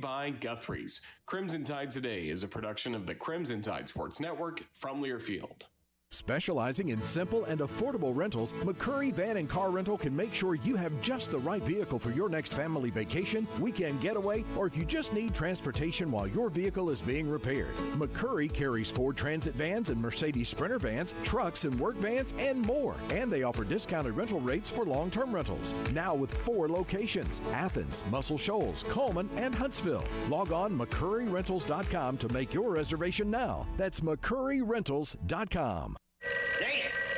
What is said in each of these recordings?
by Guthrie's. Crimson Tide Today is a production of the Crimson Tide Sports Network from Learfield. Specializing in simple and affordable rentals, McCurry Van and Car Rental can make sure you have just the right vehicle for your next family vacation, weekend getaway, or if you just need transportation while your vehicle is being repaired. McCurry carries Ford Transit vans and Mercedes Sprinter vans, trucks and work vans, and more. And they offer discounted rental rates for long-term rentals. Now with 4 locations: Athens, Muscle Shoals, Coleman, and Huntsville. Log on McCurryRentals.com to make your reservation now. That's McCurryRentals.com.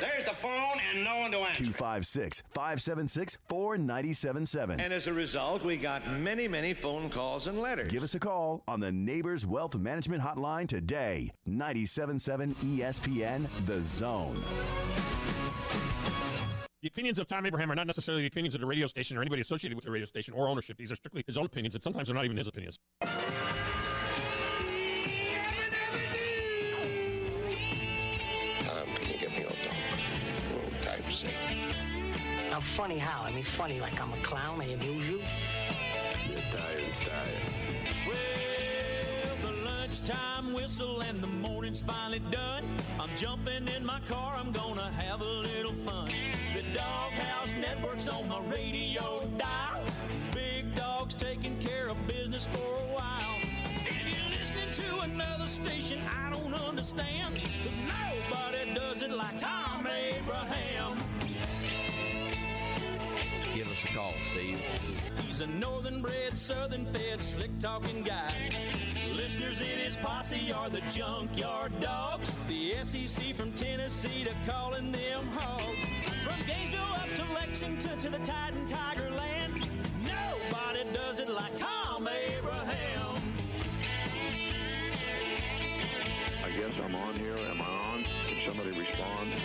There's the phone and no one to answer. 256-576-4977. And as a result, we got many, many phone calls and letters. Give us a call on the Neighbors Wealth Management Hotline today. 97.7 ESPN, The Zone. The opinions of Thom Abraham are not necessarily the opinions of the radio station or anybody associated with the radio station or ownership. These are strictly his own opinions, and sometimes they're not even his opinions. Now, funny how? I mean, funny like I'm a clown, I amuse you? You're tired. Well, the lunchtime whistle and the morning's finally done. I'm jumping in my car, I'm gonna have a little fun. The Doghouse Network's on my radio dial. Big Dog's taking care of business for a while. If you're listening to another station I don't understand, but nobody does it like Thom Abraham. Give us a call, Steve. He's a northern-bred, southern-fed, slick-talking guy. Listeners in his posse are the junkyard dogs. The SEC from Tennessee to calling them hogs. From Gainesville up to Lexington to the Tide and Tiger Land, nobody does it like Thom Abraham. I guess I'm on here. Am I on? Can somebody respond?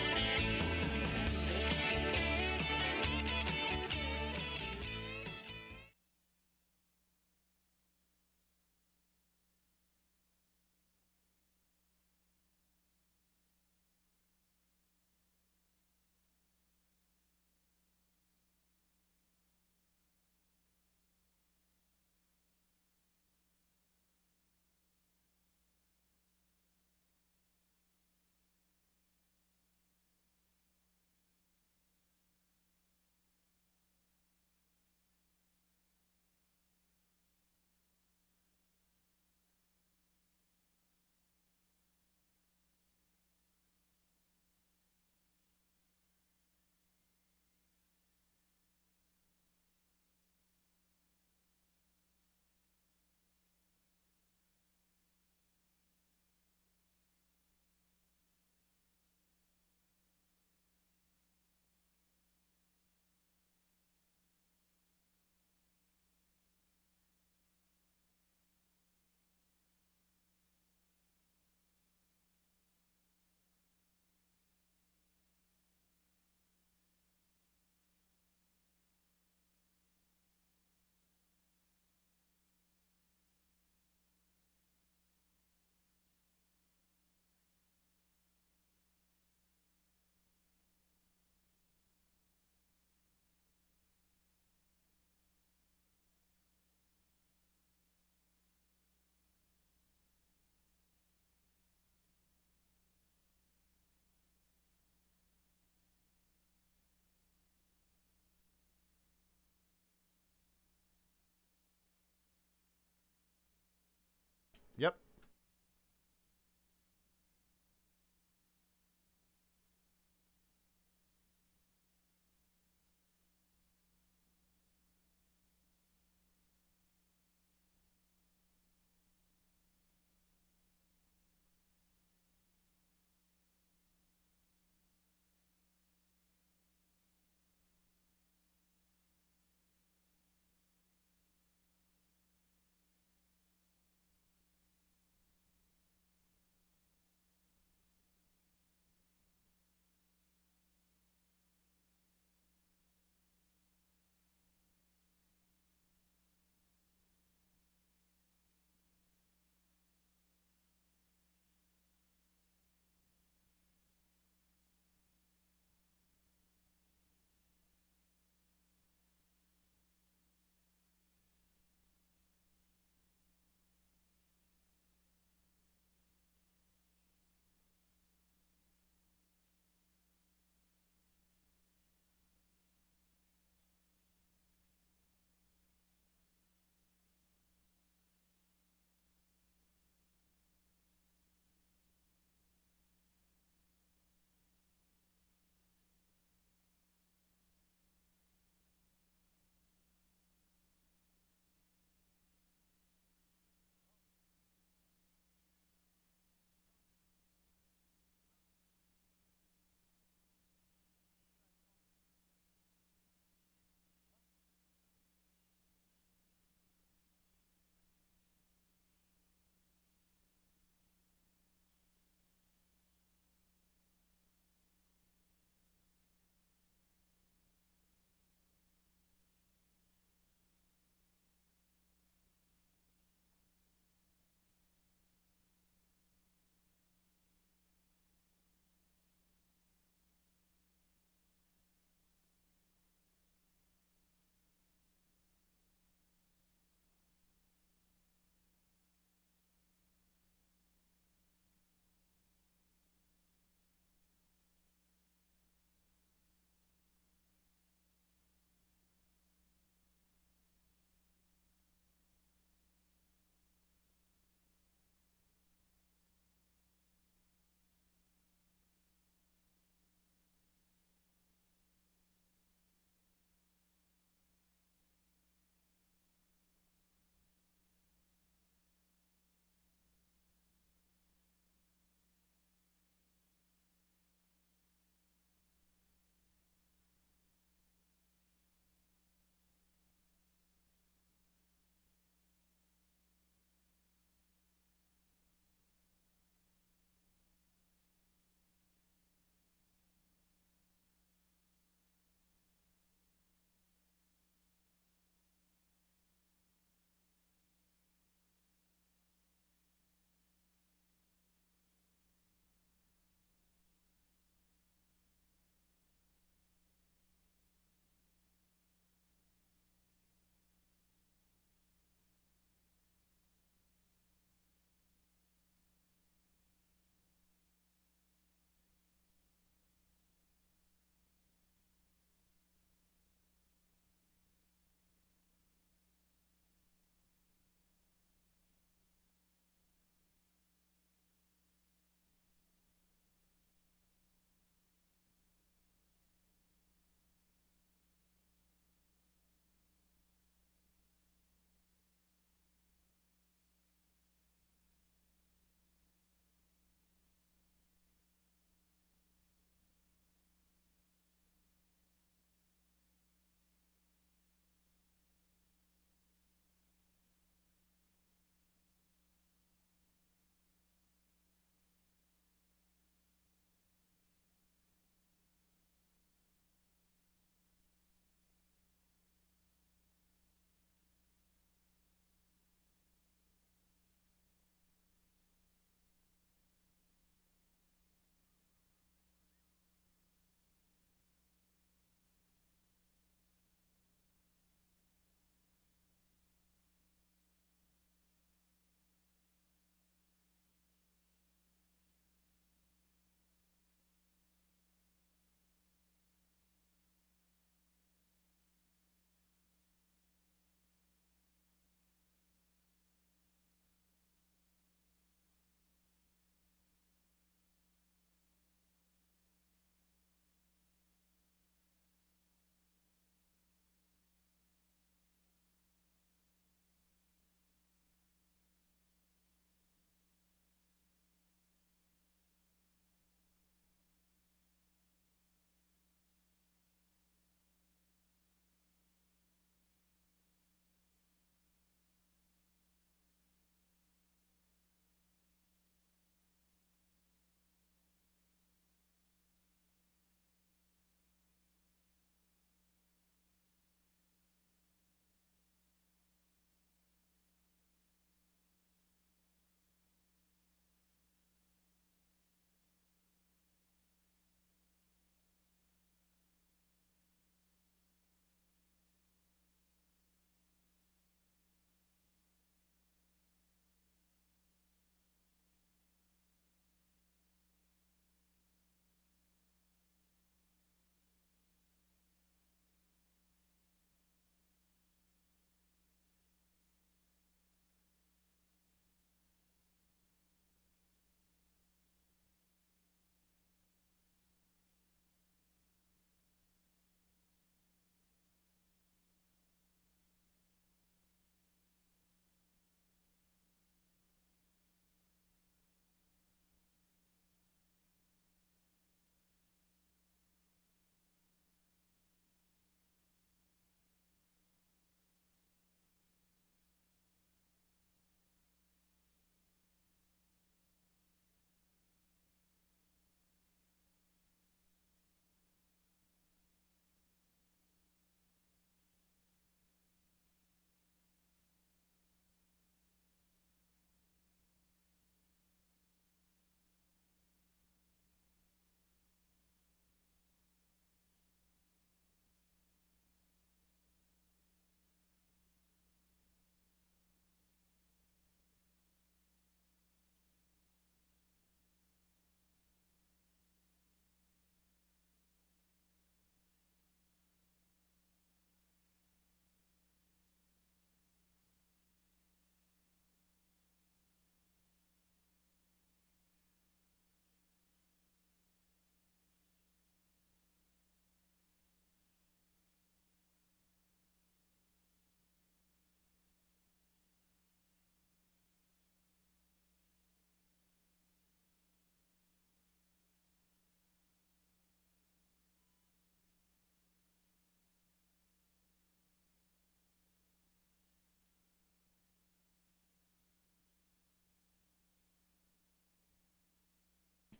Yep.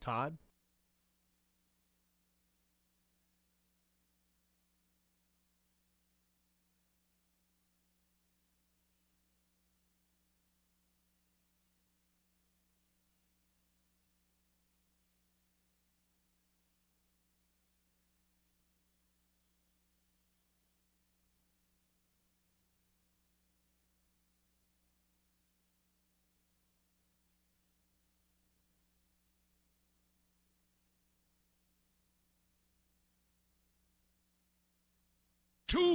Todd? Two.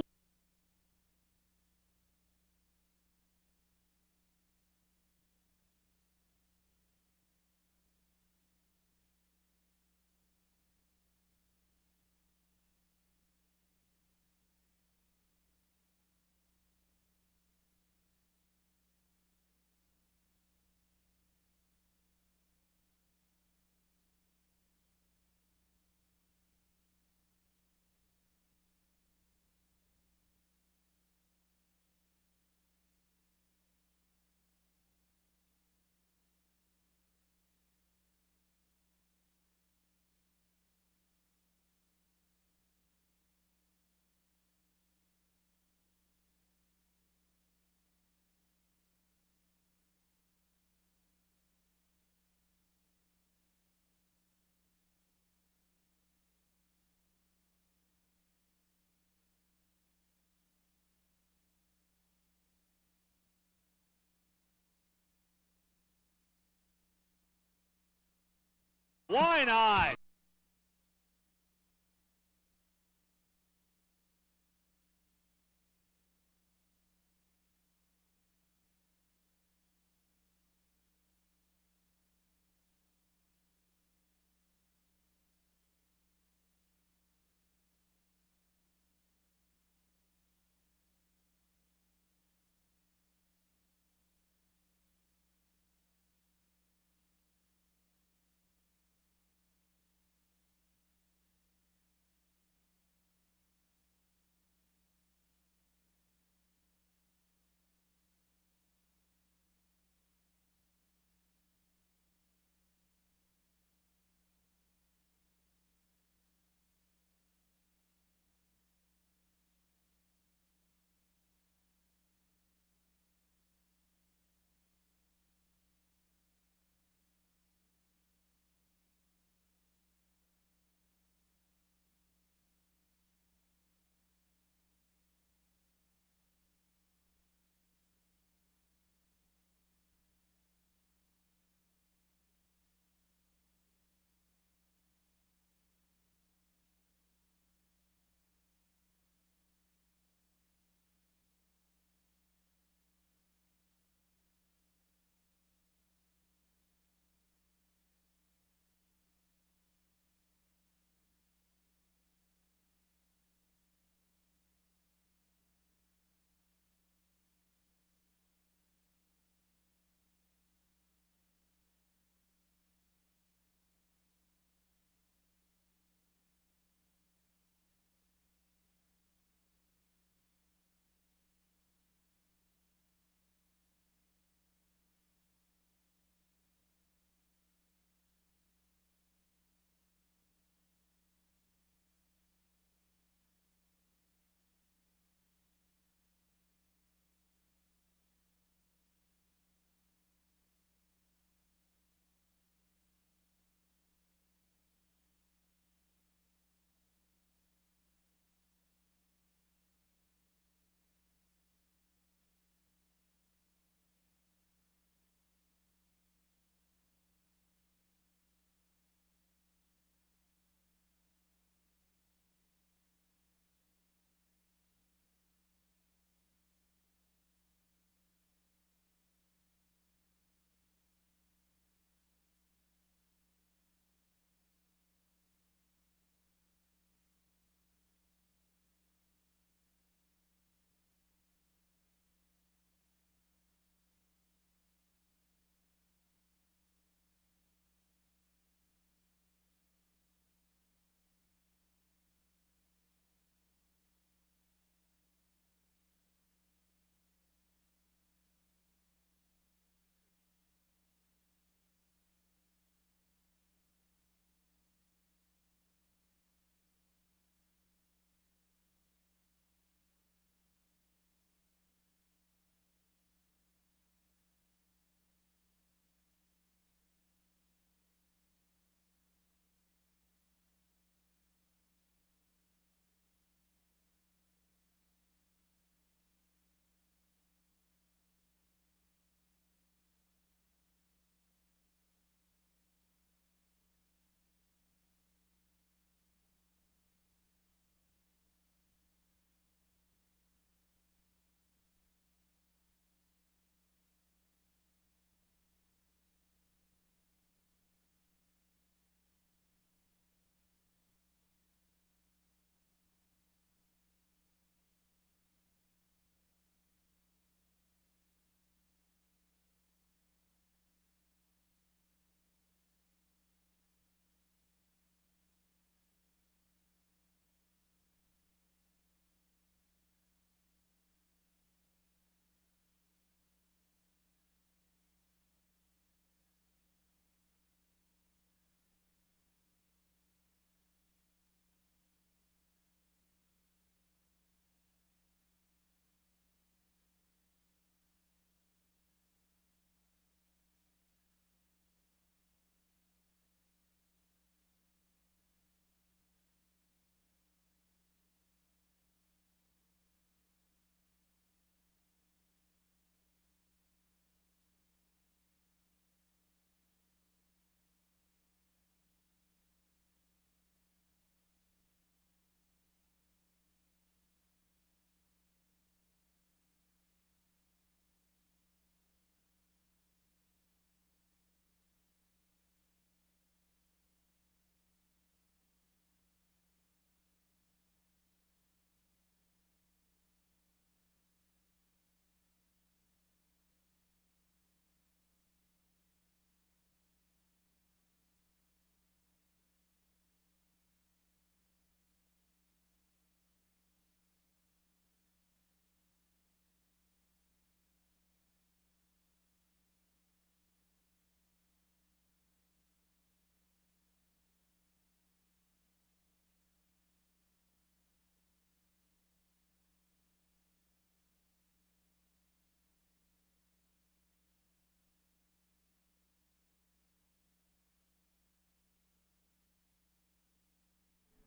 Why not?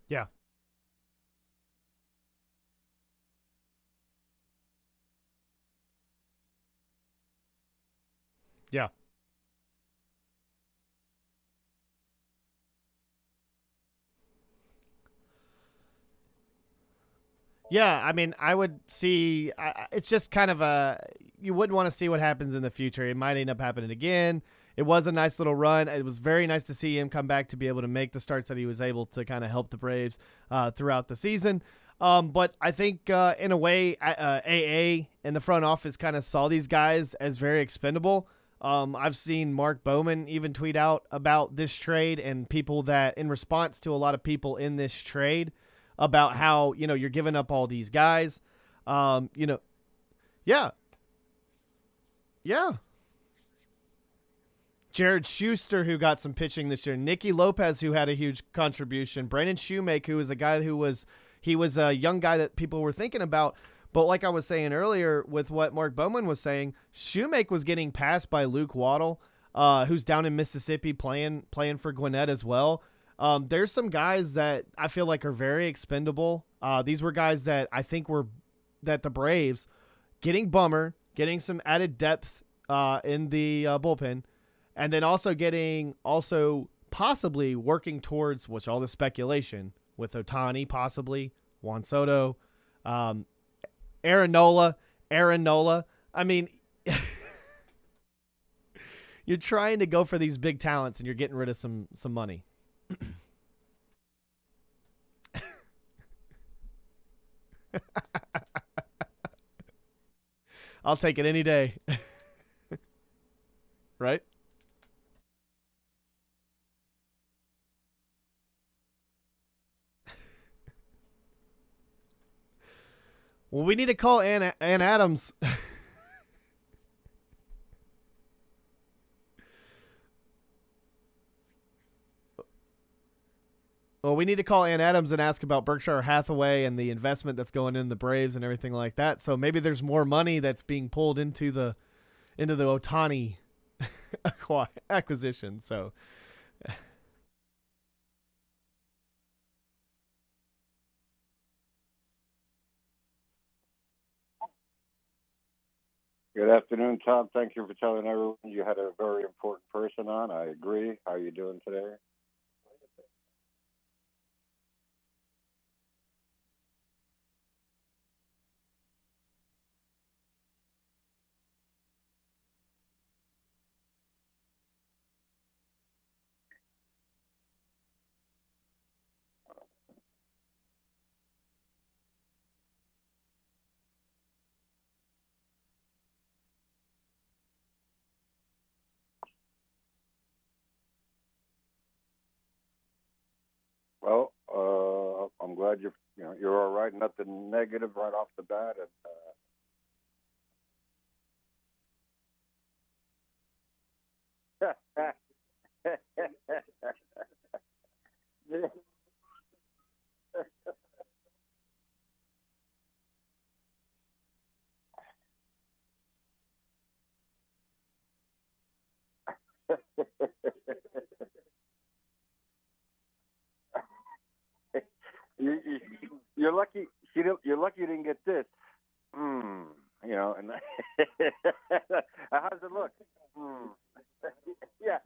Yeah. Yeah. Yeah, I mean, I would see. It's just kind of you wouldn't want to see what happens in the future. It might end up happening again. It was a nice little run. It was very nice to see him come back to be able to make the starts that he was able to kind of help the Braves throughout the season. But I think in a way, AA and the front office kind of saw these guys as very expendable. I've seen Mark Bowman even tweet out about this trade and people that, in response to a lot of people in this trade, about how, you're giving up all these guys. Yeah. Jared Schuster, who got some pitching this year. Nicky Lopez, who had a huge contribution. Brandon Shoemake, who was a guy he was a young guy that people were thinking about. But like I was saying earlier with what Mark Bowman was saying, Shoemake was getting passed by Luke Waddle, who's down in Mississippi playing for Gwinnett as well. There's some guys that I feel like are very expendable. These were guys that I think that the Braves getting Bummer, getting some added depth in the bullpen, and then also possibly working towards, which all the speculation with Ohtani, possibly Juan Soto, Aaron Nola. I mean, you're trying to go for these big talents and you're getting rid of some money. I'll take it any day. Right? Well, we need to call Ann Adams. Well, we need to call Ann Adams and ask about Berkshire Hathaway and the investment that's going in the Braves and everything like that. So maybe there's more money that's being pulled into the Ohtani acquisition. So Good afternoon, Tom. Thank you for telling everyone you had a very important person on. I agree. How are you doing today? Well, I'm glad you're all right. Nothing negative right off the bat, and you're lucky. You're lucky you didn't get this. And how does it look? Yeah.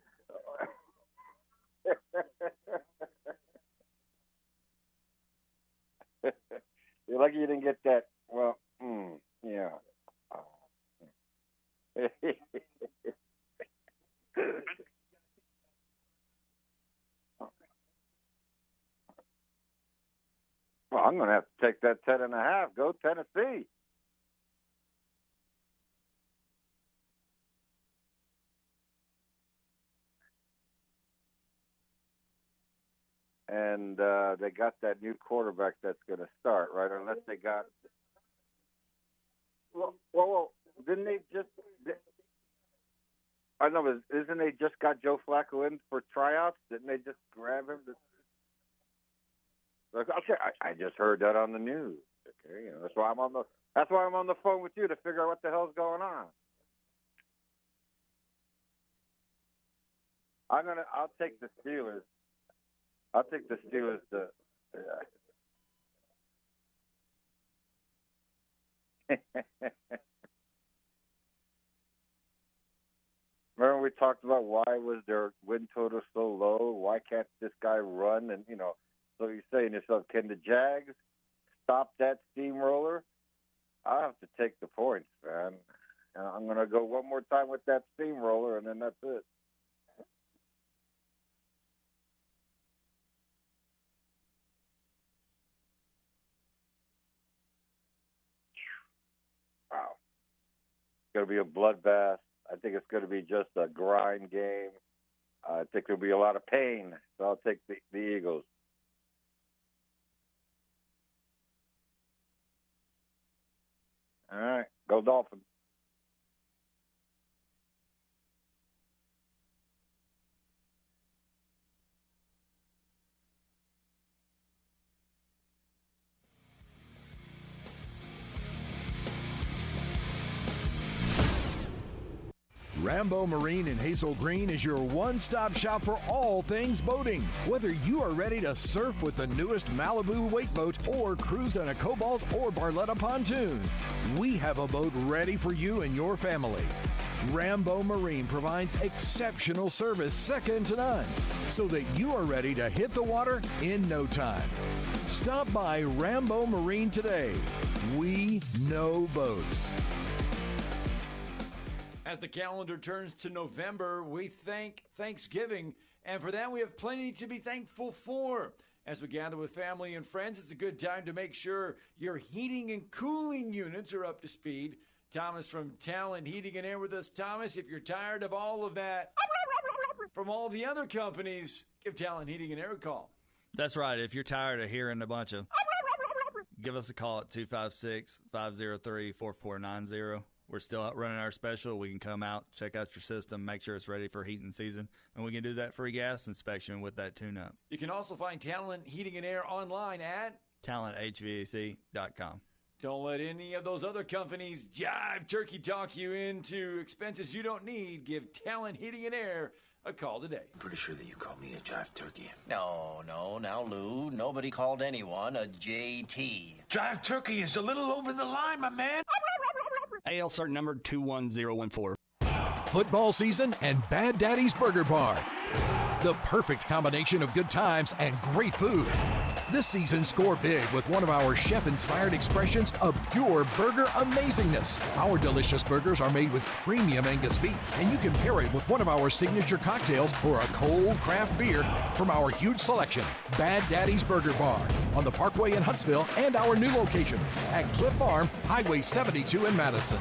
You're lucky you didn't get that. Well, yeah. Well, I'm going to have to take that 10.5. Go Tennessee. And they got that new quarterback that's going to start, right? Unless they got. Well, didn't they just? I know, but isn't they just got Joe Flacco in for tryouts? Didn't they just grab him? Okay, I just heard that on the news. Okay, that's why I'm on the phone with you to figure out what the hell's going on. I'll take the Steelers. I'll take the Steelers Remember we talked about why was their win total so low? Why can't this guy run? And, so you're saying to yourself, can the Jags stop that steamroller? I have to take the points, man. And I'm going to go one more time with that steamroller, and then that's it. Wow. It's going to be a bloodbath. I think it's going to be just a grind game. I think there'll be a lot of pain, so I'll take the Eagles. All right, go Dolphins. Rambo Marine in Hazel Green is your one-stop shop for all things boating. Whether you are ready to surf with the newest Malibu wake boat or cruise on a Cobalt or Barletta pontoon, we have a boat ready for you and your family. Rambo Marine provides exceptional service second to none, so that you are ready to hit the water in no time. Stop by Rambo Marine today. We know boats. As the calendar turns to November, we thank Thanksgiving, and for that we have plenty to be thankful for. As we gather with family and friends, it's a good time to make sure your heating and cooling units are up to speed. Thomas from Talent Heating and Air with us. Thomas, if you're tired of all of that from all the other companies, give Talent Heating and Air a call. That's right. If you're tired of hearing a bunch of, give us a call at 256-503-4490. We're still out running our special. We can come out, check out your system, make sure it's ready for heating season, and we can do that free gas inspection with that tune-up. You can also find Talent Heating and Air online at talenthvac.com. Don't let any of those other companies jive turkey talk you into expenses you don't need. Give Talent Heating and Air a call today. I'm pretty sure that you called me a jive turkey. No, now, Lou. Nobody called anyone a JT. Jive turkey is a little over the line, my man. AL cert number 21014. Football season and Bad Daddy's Burger Bar. The perfect combination of good times and great food. This season, score big with one of our chef-inspired expressions of pure burger amazingness. Our delicious burgers are made with premium Angus beef, and you can pair it with one of our signature cocktails or a cold craft beer from our huge selection. Bad Daddy's Burger Bar on the Parkway in Huntsville and our new location at Cliff Farm, Highway 72 in Madison.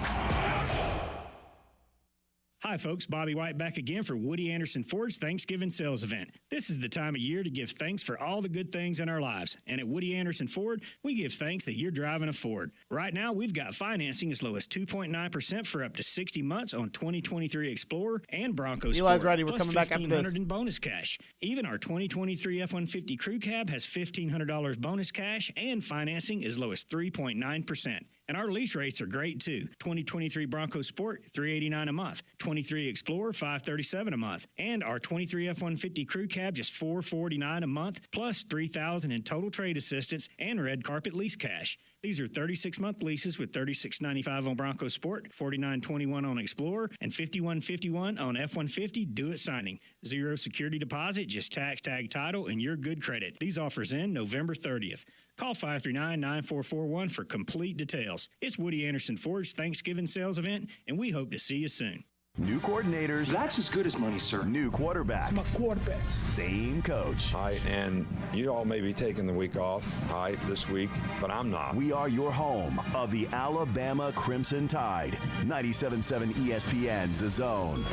Hi, folks. Bobby White back again for Woody Anderson Ford's Thanksgiving sales event. This is the time of year to give thanks for all the good things in our lives. And at Woody Anderson Ford, we give thanks that you're driving a Ford. Right now, we've got financing as low as 2.9% for up to 60 months on 2023 Explorer and Bronco Eli's Sport. ready. We're coming back after this. $1,500 in bonus cash. Even our 2023 F-150 Crew Cab has $1,500 bonus cash and financing as low as 3.9%. And our lease rates are great too. 2023 Bronco Sport, $389 a month. 23 Explorer, $537 a month. And our 23 F-150 Crew Cab, just $449 a month, plus $3,000 in total trade assistance and red carpet lease cash. These are 36-month leases with $36.95 on Bronco Sport, $49.21 on Explorer, and $51.51 on F-150 due at signing. Zero security deposit, just tax tag title, and your good credit. These offers end November 30th. Call 539-9441 for complete details. It's Woody Anderson Ford's Thanksgiving sales event, and we hope to see you soon. New coordinators. That's as good as money, sir. New quarterback. It's my quarterback. Same coach. All right, and you all may be taking the week off, all right, this week, but I'm not. We are your home of the Alabama Crimson Tide. 97.7 ESPN, The Zone.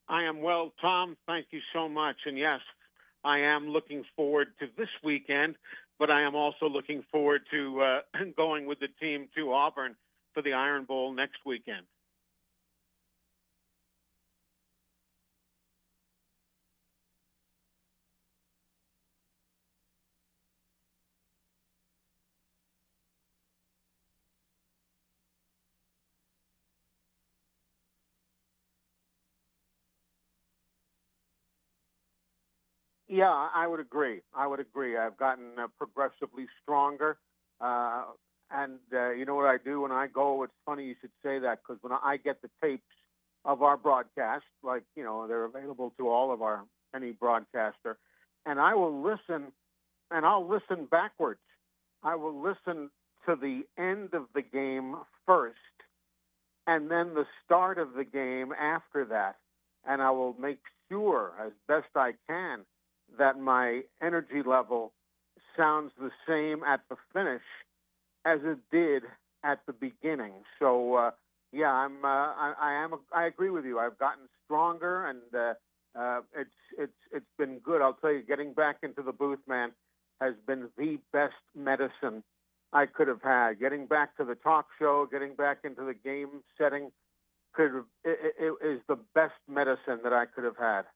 I am well, Tom. Thank you so much. And yes, I am looking forward to this weekend, but I am also looking forward to going with the team to Auburn for the Iron Bowl next weekend. Yeah, I would agree. I've gotten progressively stronger. You know what I do when I go? It's funny you should say that, because when I get the tapes of our broadcast, like, you know, they're available to any broadcaster, and I will listen, and I'll listen backwards. I will listen to the end of the game first, and then the start of the game after that. And I will make sure, as best I can, that my energy level sounds the same at the finish as it did at the beginning. So, yeah, I agree with you. I've gotten stronger, and it's been good. I'll tell you, getting back into the booth, man, has been the best medicine I could have had. Getting back to the talk show, getting back into the game setting, it is the best medicine that I could have had.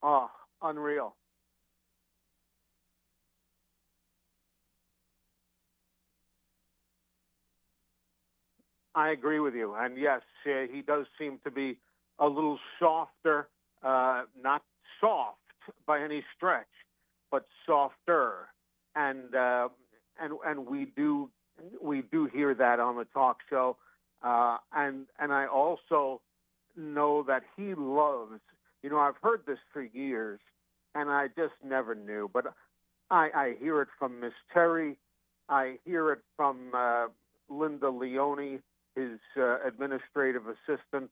Oh, unreal. I agree with you. And yes, he does seem to be a little softer, not soft by any stretch, but softer. And we do hear that on the talk show. And I also know that he loves, you know, I've heard this for years, and I just never knew, but I hear it from Miss Terry. I hear it from Linda Leone, his administrative assistant.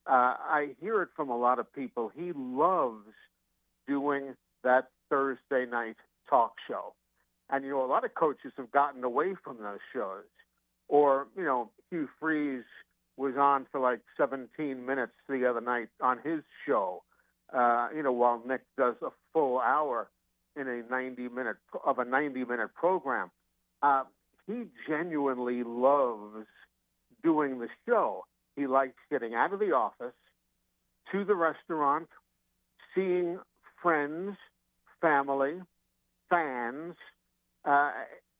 I hear it from a lot of people. He loves doing that Thursday night talk show. And, you know, a lot of coaches have gotten away from those shows. Or, you know, Hugh Freeze was on for like 17 minutes the other night on his show, you know, while Nick does a full hour in a 90-minute program. He genuinely loves doing the show. He likes getting out of the office, to the restaurant, seeing friends, family, fans.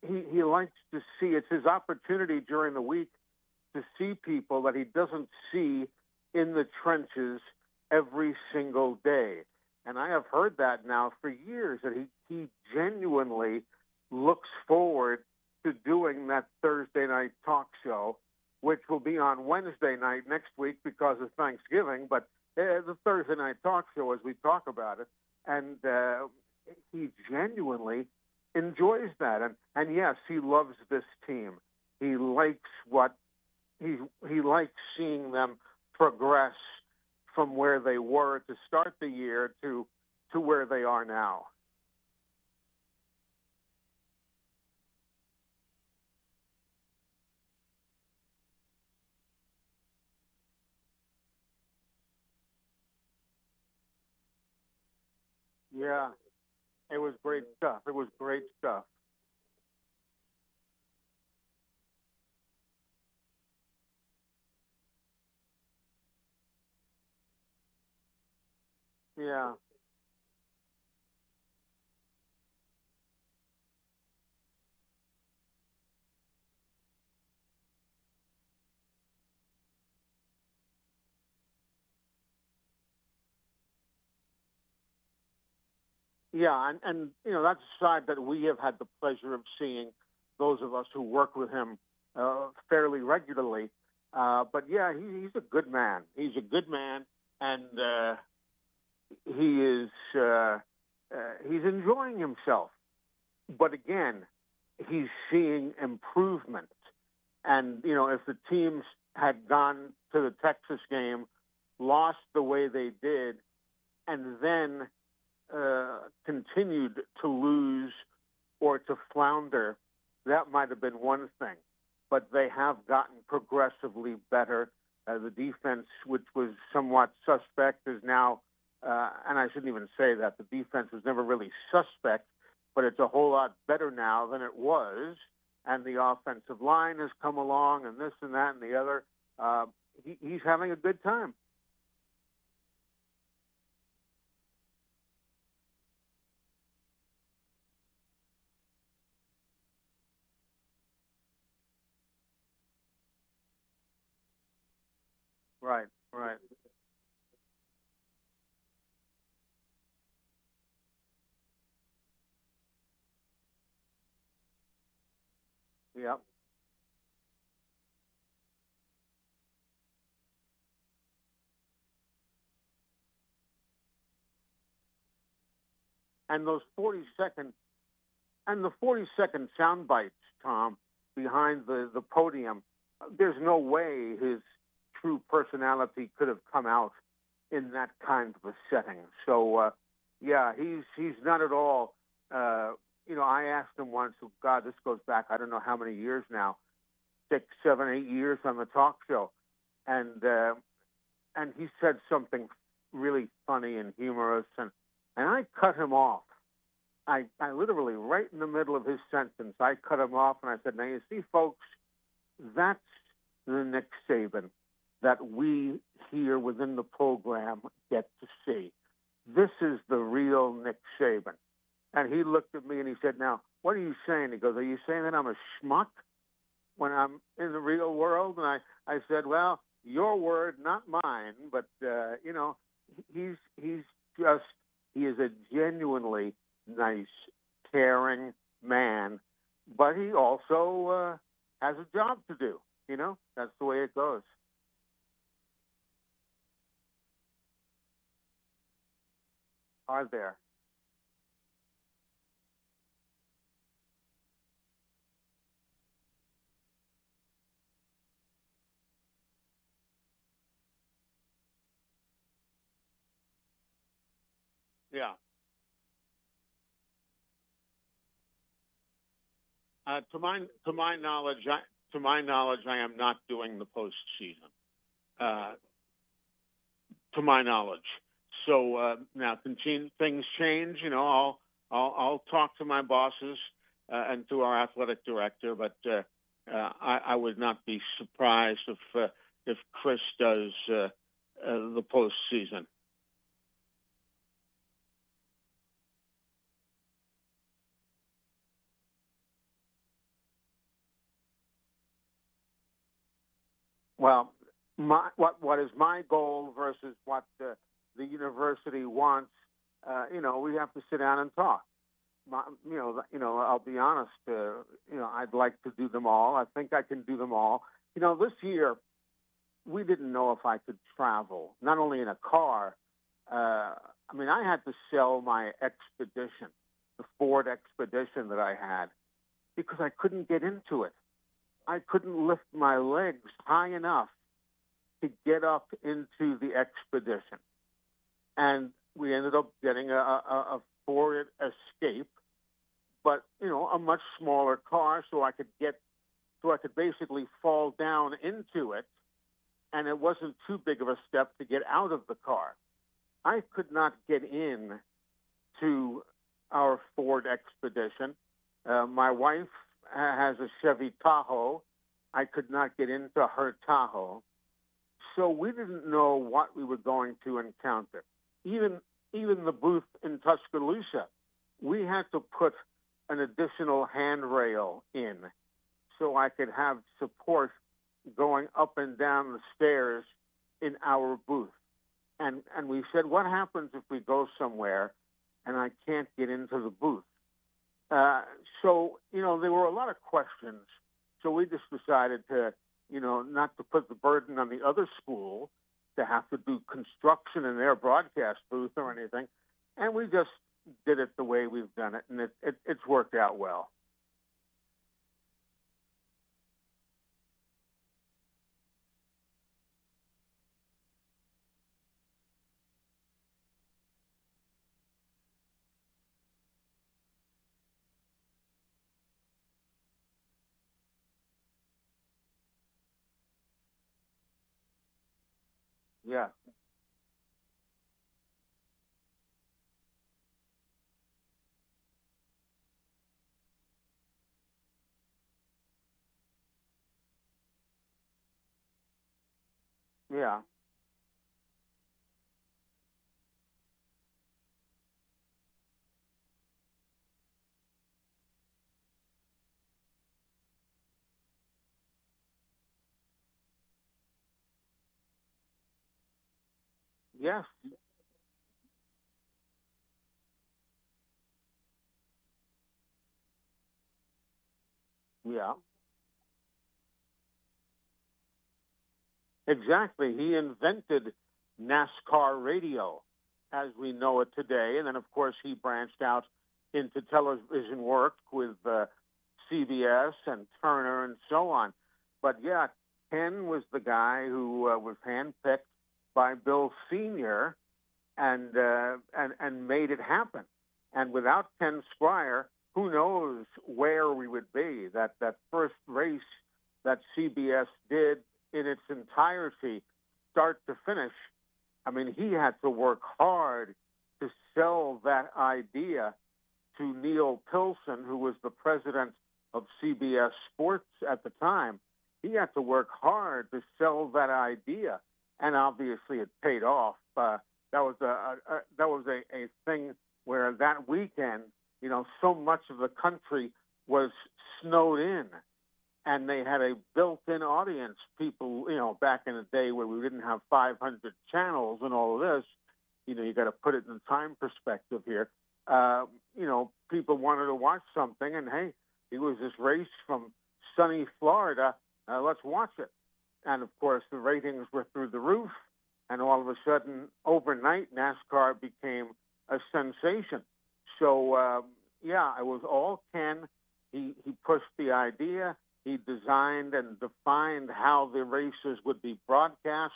He likes to see, it's his opportunity during the week to see people that he doesn't see in the trenches every single day. And I have heard that now for years, that he genuinely looks forward to doing that Thursday night talk show, which will be on Wednesday night next week because of Thanksgiving, but the Thursday night talk show as we talk about it. And he genuinely enjoys that. And yes, he loves this team. He likes he likes seeing them progress from where they were to start the year to where they are now. Yeah, it was great stuff. It was great stuff. Yeah. Yeah, and you know, that's a side that we have had the pleasure of seeing, those of us who work with him fairly regularly. But yeah, he's a good man. He's a good man, and he is he's enjoying himself. But again, he's seeing improvement. And, if the teams had gone to the Texas game, lost the way they did, and then continued to lose or to flounder, that might have been one thing. But they have gotten progressively better. The defense, which was somewhat suspect, is now, and I shouldn't even say that, the defense was never really suspect, but it's a whole lot better now than it was. And the offensive line has come along, and this and that and the other. He's having a good time. Right, right. Yep. And those 40-second and the 40-second sound bites, Tom, behind the podium, there's no way his true personality could have come out in that kind of a setting. So, yeah, he's not at all. I asked him once. Oh God, this goes back I don't know how many years now, 6, 7, 8 years on the talk show, and he said something really funny and humorous, and I cut him off. I literally, right in the middle of his sentence, I cut him off, and I said, now, you see, folks, that's the Nick Saban that we here within the program get to see. This is the real Nick Saban. And he looked at me and he said, now, what are you saying? He goes, are you saying that I'm a schmuck when I'm in the real world? And I said, well, your word, not mine. But, he is a genuinely nice, caring man. But he also has a job to do. That's the way it goes. Are there? Yeah. To my knowledge, I am not doing the postseason. To my knowledge. So now, things change. I'll talk to my bosses and to our athletic director, but I would not be surprised if Chris does the postseason. Well, what is my goal versus what the university wants? We have to sit down and talk. I'll be honest. I'd like to do them all. I think I can do them all. This year we didn't know if I could travel, not only in a car. I had to sell my Expedition, the Ford Expedition that I had, because I couldn't get into it. I couldn't lift my legs high enough to get up into the Expedition. And we ended up getting a Ford Escape, but, a much smaller car so I could basically fall down into it, and it wasn't too big of a step to get out of the car. I could not get in to our Ford Expedition. My wife has a Chevy Tahoe. I could not get into her Tahoe. So we didn't know what we were going to encounter. Even the booth in Tuscaloosa, we had to put an additional handrail in so I could have support going up and down the stairs in our booth. And we said, what happens if we go somewhere and I can't get into the booth? So there were a lot of questions. So we just decided to, not to put the burden on the other school to have to do construction in their broadcast booth or anything. And we just did it the way we've done it, and it's worked out well. Yeah. Yeah. Yes. Yeah. Exactly. He invented NASCAR radio as we know it today. And then, of course, he branched out into television work with CBS and Turner and so on. But, yeah, Ken was the guy who was handpicked by Bill Sr. and made it happen. And without Ken Squire, who knows where we would be. That first race that CBS did in its entirety, start to finish, I mean, he had to work hard to sell that idea to Neil Pilson, who was the president of CBS Sports at the time. He had to work hard to sell that idea, and obviously it paid off. That was a thing where that weekend, you know, so much of the country was snowed in, and they had a built-in audience. People, you know, back in the day where we didn't have 500 channels and all of this, you know, you got to put it in time perspective here. You know, people wanted to watch something, and hey, it was this race from sunny Florida. Let's watch it. And of course, the ratings were through the roof. And all of a sudden, overnight, NASCAR became a sensation. So, yeah, it was all Ken. He pushed the idea. He designed and defined how the races would be broadcast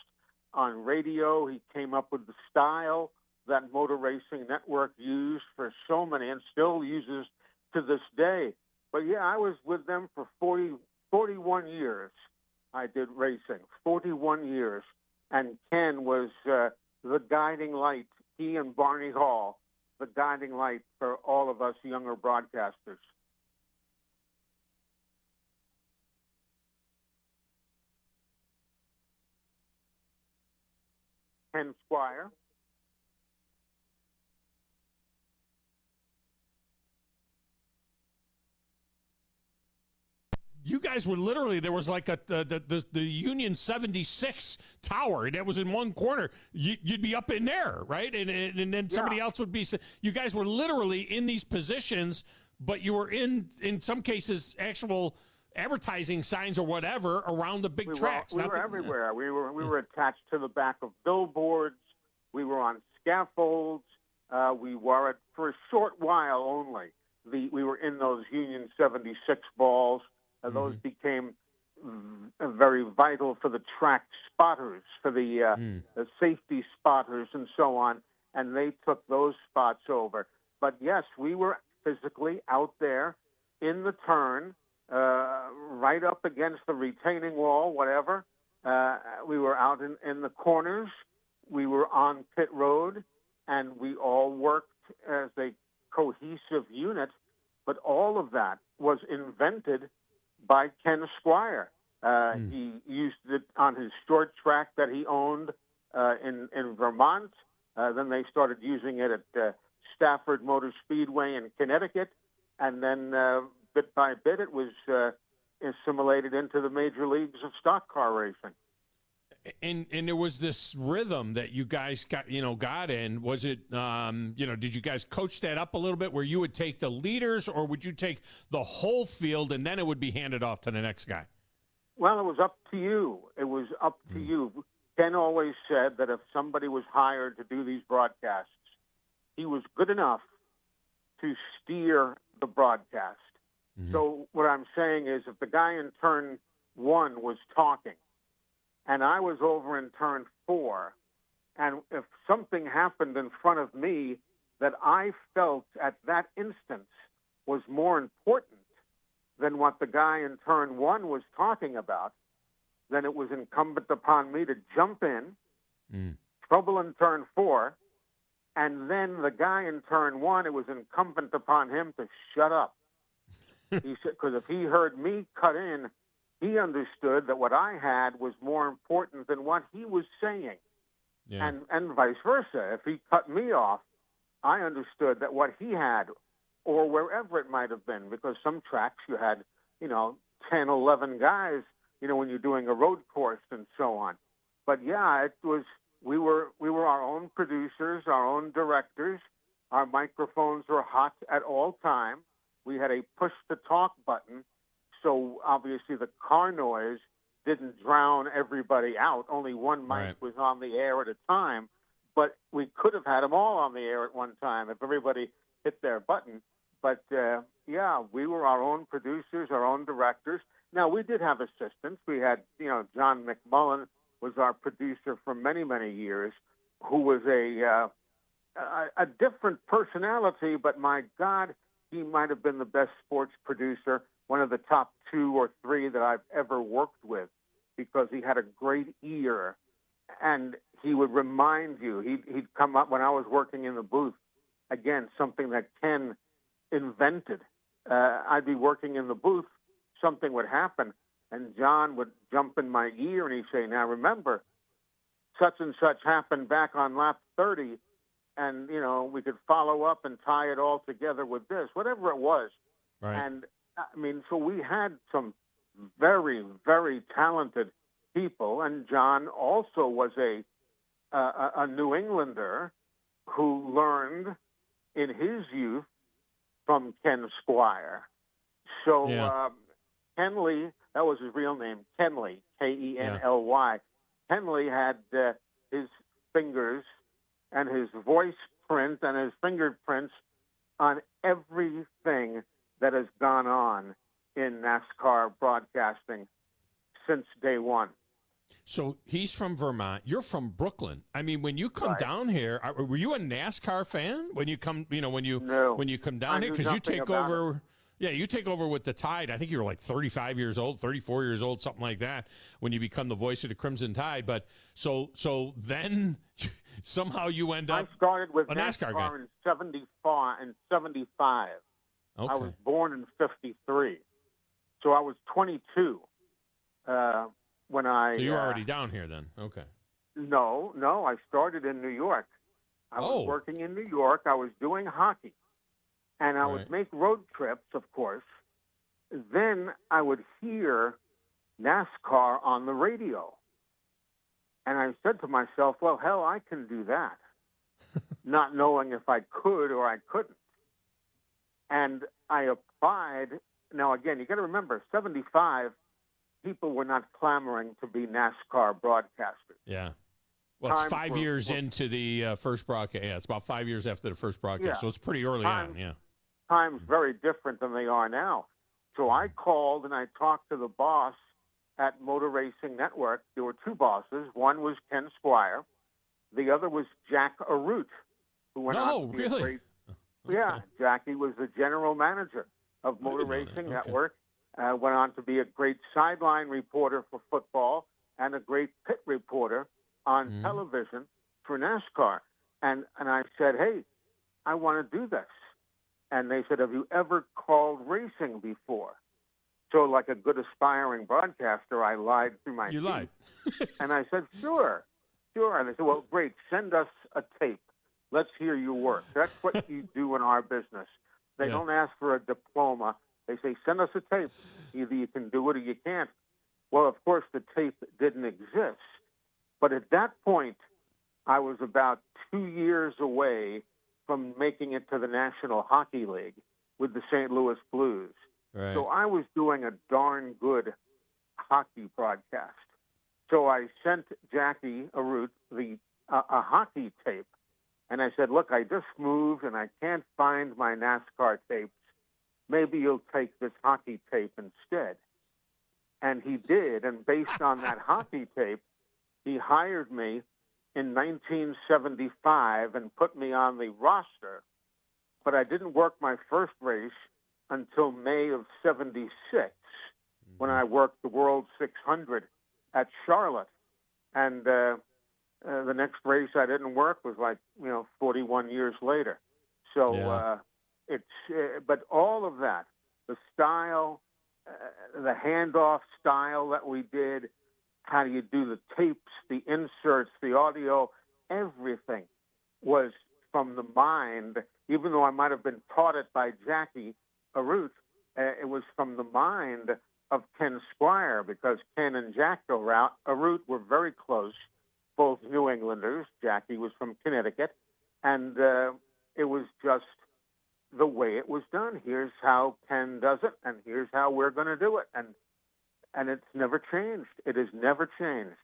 on radio. He came up with the style that Motor Racing Network used for so many and still uses to this day. But, yeah, I was with them for 41 years. I did racing, 41 years. And Ken was the guiding light, he and Barney Hall, the guiding light for all of us younger broadcasters. Ken Squire. You guys were literally, there was like the Union 76 tower that was in one corner. You'd be up in there, right? And then somebody else would be. You guys were literally in these positions, but you were in some cases, actual advertising signs or whatever around the big tracks. We were everywhere. We were attached to the back of billboards. We were on scaffolds. We were for a short while only. We were in those Union 76 balls. Those became very vital for the track spotters, for the safety spotters and so on, and they took those spots over. But, yes, we were physically out there in the turn, right up against the retaining wall, whatever. We were out in the corners. We were on pit road, and we all worked as a cohesive unit. But all of that was invented by Ken Squire. He used it on his short track that he owned in Vermont. Then they started using it at Stafford Motor Speedway in Connecticut. And then bit by bit it was assimilated into the major leagues of stock car racing. And there was this rhythm that you guys got in. Was it, did you guys coach that up a little bit where you would take the leaders, or would you take the whole field and then it would be handed off to the next guy? Well, it was up to you. It was up to you. Ken always said that if somebody was hired to do these broadcasts, he was good enough to steer the broadcast. So what I'm saying is if the guy in turn 1 was talking and I was over in turn 4, and if something happened in front of me that I felt at that instance was more important than what the guy in turn 1 was talking about, then it was incumbent upon me to jump in, trouble in turn 4, and then the guy in turn 1, it was incumbent upon him to shut up. He said, because if he heard me cut in, he understood that what I had was more important than what he was saying. Yeah. And vice versa. If he cut me off, I understood that what he had, or wherever it might have been, because some tracks you had, 10, 11 guys, when you're doing a road course and so on. But yeah, it was, we were our own producers, our own directors. Our microphones were hot at all times. We had a push-to-talk button, so obviously the car noise didn't drown everybody out. Only one mic was on the air at a time, but we could have had them all on the air at one time if everybody hit their button. But, yeah, we were our own producers, our own directors. Now, we did have assistants. We had, John McMullen was our producer for many, many years, who was a different personality, but my God, he might have been the best sports producer, one of the top 2 or 3 that I've ever worked with, because he had a great ear, and he would remind you. He'd come up when I was working in the booth, again, something that Ken invented. I'd be working in the booth, something would happen, and John would jump in my ear, and he'd say, now remember, such and such happened back on lap 30, and, we could follow up and tie it all together with this, whatever it was. Right. And, so we had some very, very talented people, and John also was a New Englander who learned in his youth from Ken Squire. So Kenley, that was his real name, Kenley, Kenly. Kenley had his fingers and his voice print and his fingerprints on everything that has gone on in NASCAR broadcasting since day one. So he's from Vermont. You're from Brooklyn. I mean, when you come down here, were you a NASCAR fan when you come? When you come down here, because you take over. Yeah, you take over with the Tide. I think you were like 35 years old, 34 years old, something like that, when you become the voice of the Crimson Tide. But so then somehow you end up. I started with a NASCAR guy in 75. Okay. I was born in 53, so I was 22 when I. So you were already down here then? Okay. No, I started in New York. I was working in New York. I was doing hockey. And I would make road trips, of course. Then I would hear NASCAR on the radio. And I said to myself, well, hell, I can do that. Not knowing if I could or I couldn't. And I applied. Now, again, you got to remember, 75, people were not clamoring to be NASCAR broadcasters. Yeah. Well, it's 5 years into the first broadcast. Yeah, it's about 5 years after the first broadcast, so it's pretty early on, yeah. Times very different than they are now. So I called and I talked to the boss at Motor Racing Network. There were 2 bosses. One was Ken Squire. The other was Jack Arute, who went on to be a great... Yeah, Jackie was the general manager of Motor Racing Network. Went on to be a great sideline reporter for football and a great pit reporter on television for NASCAR. And I said, hey, I want to do this. And they said, have you ever called racing before? So like a good aspiring broadcaster, I lied through my teeth. You lied. And I said, sure. And they said, well, great, send us a tape. Let's hear you work. That's what you do in our business. They don't ask for a diploma. They say, send us a tape. Either you can do it or you can't. Well, of course, the tape didn't exist. But at that point, I was about 2 years away from making it to the National Hockey League with the St. Louis Blues. Right. So I was doing a darn good hockey broadcast. So I sent Jackie Arute a hockey tape, And I said, look, I just moved and I can't find my NASCAR tapes. Maybe you'll take this hockey tape instead. And he did. And based on that hockey tape, he hired me in 1975 and put me on the roster. But I didn't work my first race until May of 76 when I worked the World 600 at Charlotte. And the next race I didn't work was 41 years later. So but all of that, the style, the handoff style that we did, how do you do the tapes, the inserts, the audio, everything was from the mind. Even though I might have been taught it by Jackie Arute, it was from the mind of Ken Squire, because Ken and Jack Arute were very close, both New Englanders. Jackie was from Connecticut, and it was just the way it was done. Here's how Ken does it, and here's how we're going to do it, and it's never changed. It has never changed.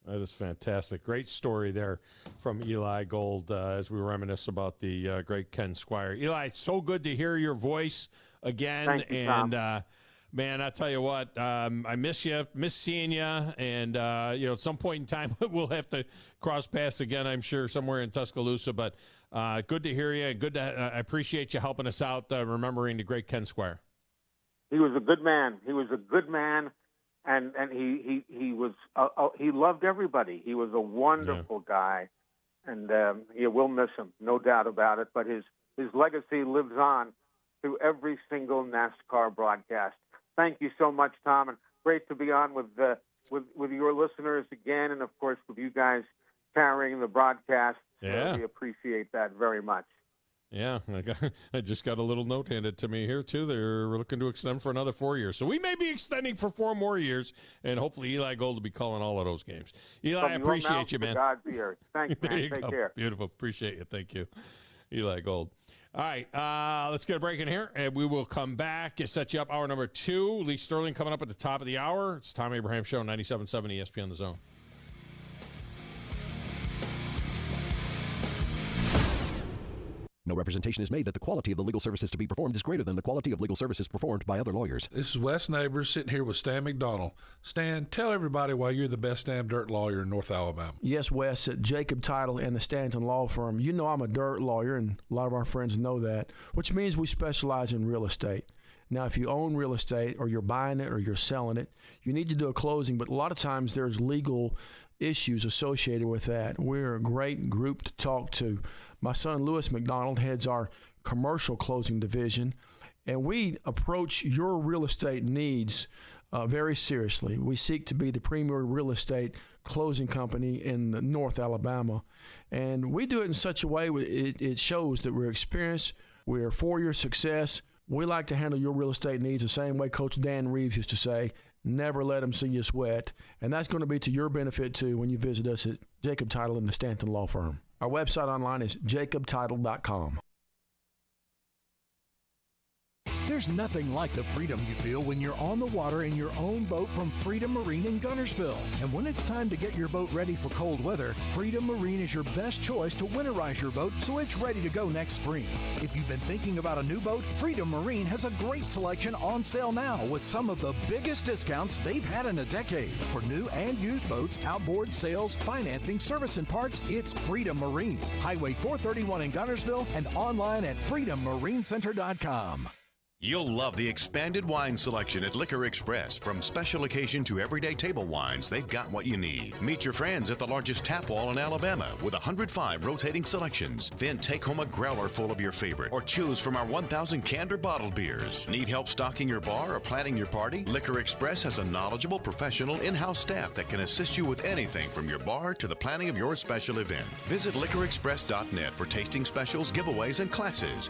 That is fantastic. Great story there from Eli Gold as we reminisce about the great Ken Squire. Eli, it's so good to hear your voice again. Thank you, Tom. Man, I tell you what, I miss you, miss seeing you, and at some point in time we'll have to cross paths again, I'm sure, somewhere in Tuscaloosa. But good to hear you. Good to I appreciate you helping us out, remembering the great Ken Squire. He was a good man. He was a good man, and he was he loved everybody. He was a wonderful guy, and we'll miss him, no doubt about it. But his legacy lives on through every single NASCAR broadcast. Thank you so much, Tom, and great to be on with your listeners again, and of course with you guys carrying the broadcast. Yeah, we appreciate that very much. Yeah, I just got a little note handed to me here too. They're looking to extend for another 4 years, so we may be extending for 4 more years, and hopefully Eli Gold will be calling all of those games. Eli, I appreciate you, man. God's ear. Thanks, man. There you Take go. care. Beautiful. Appreciate you. Thank you, Eli Gold. All right, let's get a break in here, and we will come back and set you up hour number 2. Lee Sterling coming up at the top of the hour. It's Tom Abraham Show, 97.7 ESPN The Zone. No representation is made that the quality of the legal services to be performed is greater than the quality of legal services performed by other lawyers. This is Wes Neighbors sitting here with Stan McDonald. Stan, tell everybody why you're the best damn dirt lawyer in North Alabama. Yes, Wes, at Jacob Title and the Stanton Law Firm. You know I'm a dirt lawyer, and a lot of our friends know that, which means we specialize in real estate. Now, if you own real estate or you're buying it or you're selling it, you need to do a closing, but a lot of times there's legal issues associated with that. We're a great group to talk to. My son, Lewis McDonald, heads our commercial closing division, and we approach your real estate needs very seriously. We seek to be the premier real estate closing company in North Alabama, and we do it in such a way it shows that we're experienced, we're for your success. We like to handle your real estate needs the same way Coach Dan Reeves used to say, never let them see you sweat. And that's going to be to your benefit, too, when you visit us at Jacob Title and the Stanton Law Firm. Our website online is jacobtitle.com. There's nothing like the freedom you feel when you're on the water in your own boat from Freedom Marine in Gunnersville. And when it's time to get your boat ready for cold weather, Freedom Marine is your best choice to winterize your boat so it's ready to go next spring. If you've been thinking about a new boat, Freedom Marine has a great selection on sale now with some of the biggest discounts they've had in a decade. For new and used boats, outboard sales, financing, service and parts, it's Freedom Marine. Highway 431 in Gunnersville and online at freedommarincenter.com. You'll love the expanded wine selection at Liquor Express. From special occasion to everyday table wines, they've got what you need. Meet your friends at the largest tap wall in Alabama with 105 rotating selections. Then take home a growler full of your favorite or choose from our 1,000 canned or bottled beers. Need help stocking your bar or planning your party? Liquor Express has a knowledgeable, professional in-house staff that can assist you with anything from your bar to the planning of your special event. Visit liquorexpress.net for tasting specials, giveaways, and classes.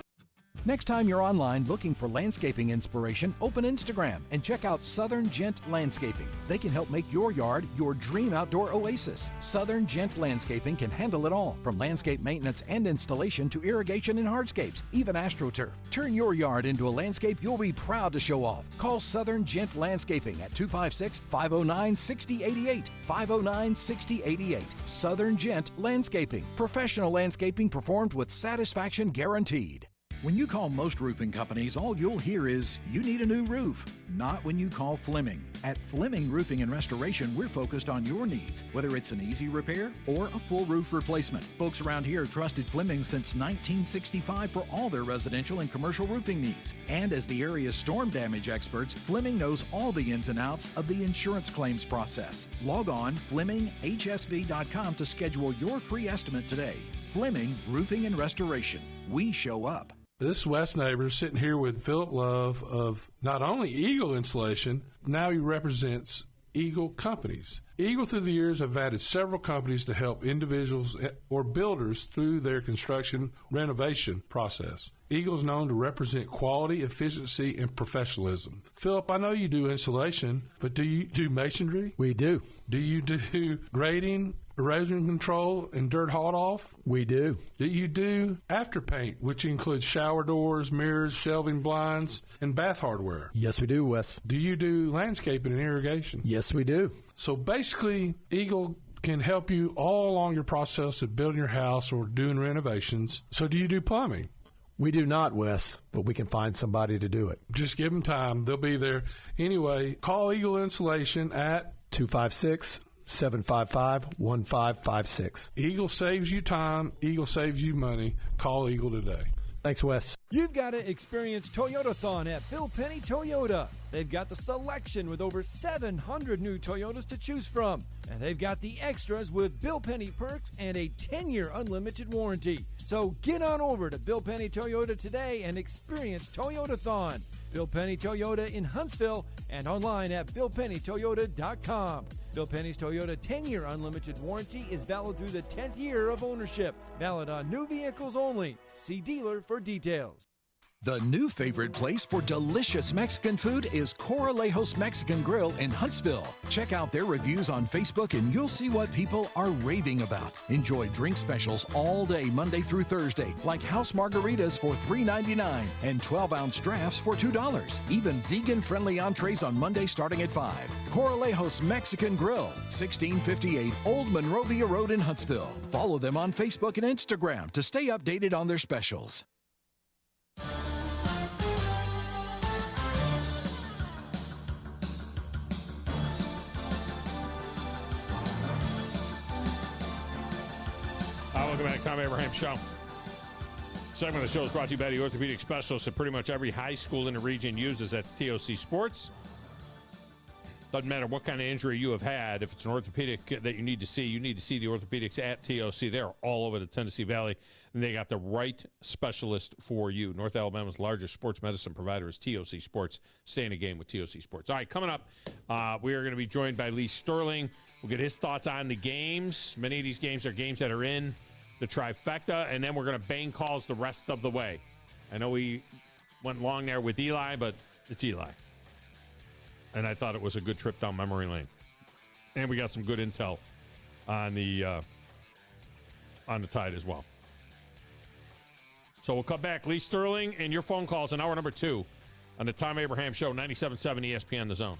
Next time you're online looking for landscaping inspiration, open Instagram and check out Southern Gent Landscaping. They can help make your yard your dream outdoor oasis. Southern Gent Landscaping can handle it all, from landscape maintenance and installation to irrigation and hardscapes, even AstroTurf. Turn your yard into a landscape you'll be proud to show off. Call Southern Gent Landscaping at 256-509-6088. 509-6088. Southern Gent Landscaping. Professional landscaping performed with satisfaction guaranteed. When you call most roofing companies, all you'll hear is, you need a new roof. Not when you call Fleming. At Fleming Roofing and Restoration, we're focused on your needs, whether it's an easy repair or a full roof replacement. Folks around here have trusted Fleming since 1965 for all their residential and commercial roofing needs. And as the area's storm damage experts, Fleming knows all the ins and outs of the insurance claims process. Log on FlemingHSV.com to schedule your free estimate today. Fleming Roofing and Restoration. We show up. This is Wes Neighbors sitting here with Philip Love of not only Eagle Insulation, now he represents Eagle Companies. Eagle through the years have added several companies to help individuals or builders through their construction renovation process. Eagle is known to represent quality, efficiency, and professionalism. Philip, I know you do insulation, but do you do masonry? We do. Do you do grading, erosion control, and dirt hauled off? We do. Do you do after paint, which includes shower doors, mirrors, shelving blinds, and bath hardware? Yes, we do, Wes. Do you do landscaping and irrigation? Yes, we do. So basically, Eagle can help you all along your process of building your house or doing renovations. So do you do plumbing? We do not, Wes, but we can find somebody to do it. Just give them time. They'll be there. Anyway, call Eagle Insulation at 256-755-1556. Eagle saves you time. Eagle saves you money. Call Eagle today. Thanks, Wes. You've got to experience Toyotathon at Bill Penny Toyota. They've got the selection with over 700 new Toyotas to choose from. And they've got the extras with Bill Penny perks and a 10-year unlimited warranty. So get on over to Bill Penny Toyota today and experience Toyotathon. Bill Penny Toyota in Huntsville and online at BillPennyToyota.com. Bill Penny's Toyota 10-year unlimited warranty is valid through the 10th year of ownership. Valid on new vehicles only. See dealer for details. The new favorite place for delicious Mexican food is Coralejos Mexican Grill in Huntsville. Check out their reviews on Facebook and you'll see what people are raving about. Enjoy drink specials all day Monday through Thursday, like house margaritas for $3.99 and 12-ounce drafts for $2. Even vegan-friendly entrees on Monday starting at $5. Coralejos Mexican Grill, 1658 Old Monrovia Road in Huntsville. Follow them on Facebook and Instagram to stay updated on their specials. Welcome back, Thom Abraham Show. Segment of the show is brought to you by the orthopedic specialist that pretty much every high school in the region uses. That's TOC Sports. Doesn't matter what kind of injury you have had. If it's an orthopedic that you need to see the orthopedics at TOC. They're all over the Tennessee Valley, and they got the right specialist for you. North Alabama's largest sports medicine provider is TOC Sports. Stay in the game with TOC Sports. All right, coming up, we are going to be joined by Lee Sterling. We'll get his thoughts on the games. Many of these games are games that are in the trifecta, and then we're going to bang calls the rest of the way. I know we went long there with Eli, but it's Eli. And I thought it was a good trip down memory lane. And we got some good intel on the Tide as well. So we'll come back. Lee Sterling and your phone calls in hour number 2 on the Thom Abraham Show, 97.7 ESPN The Zone.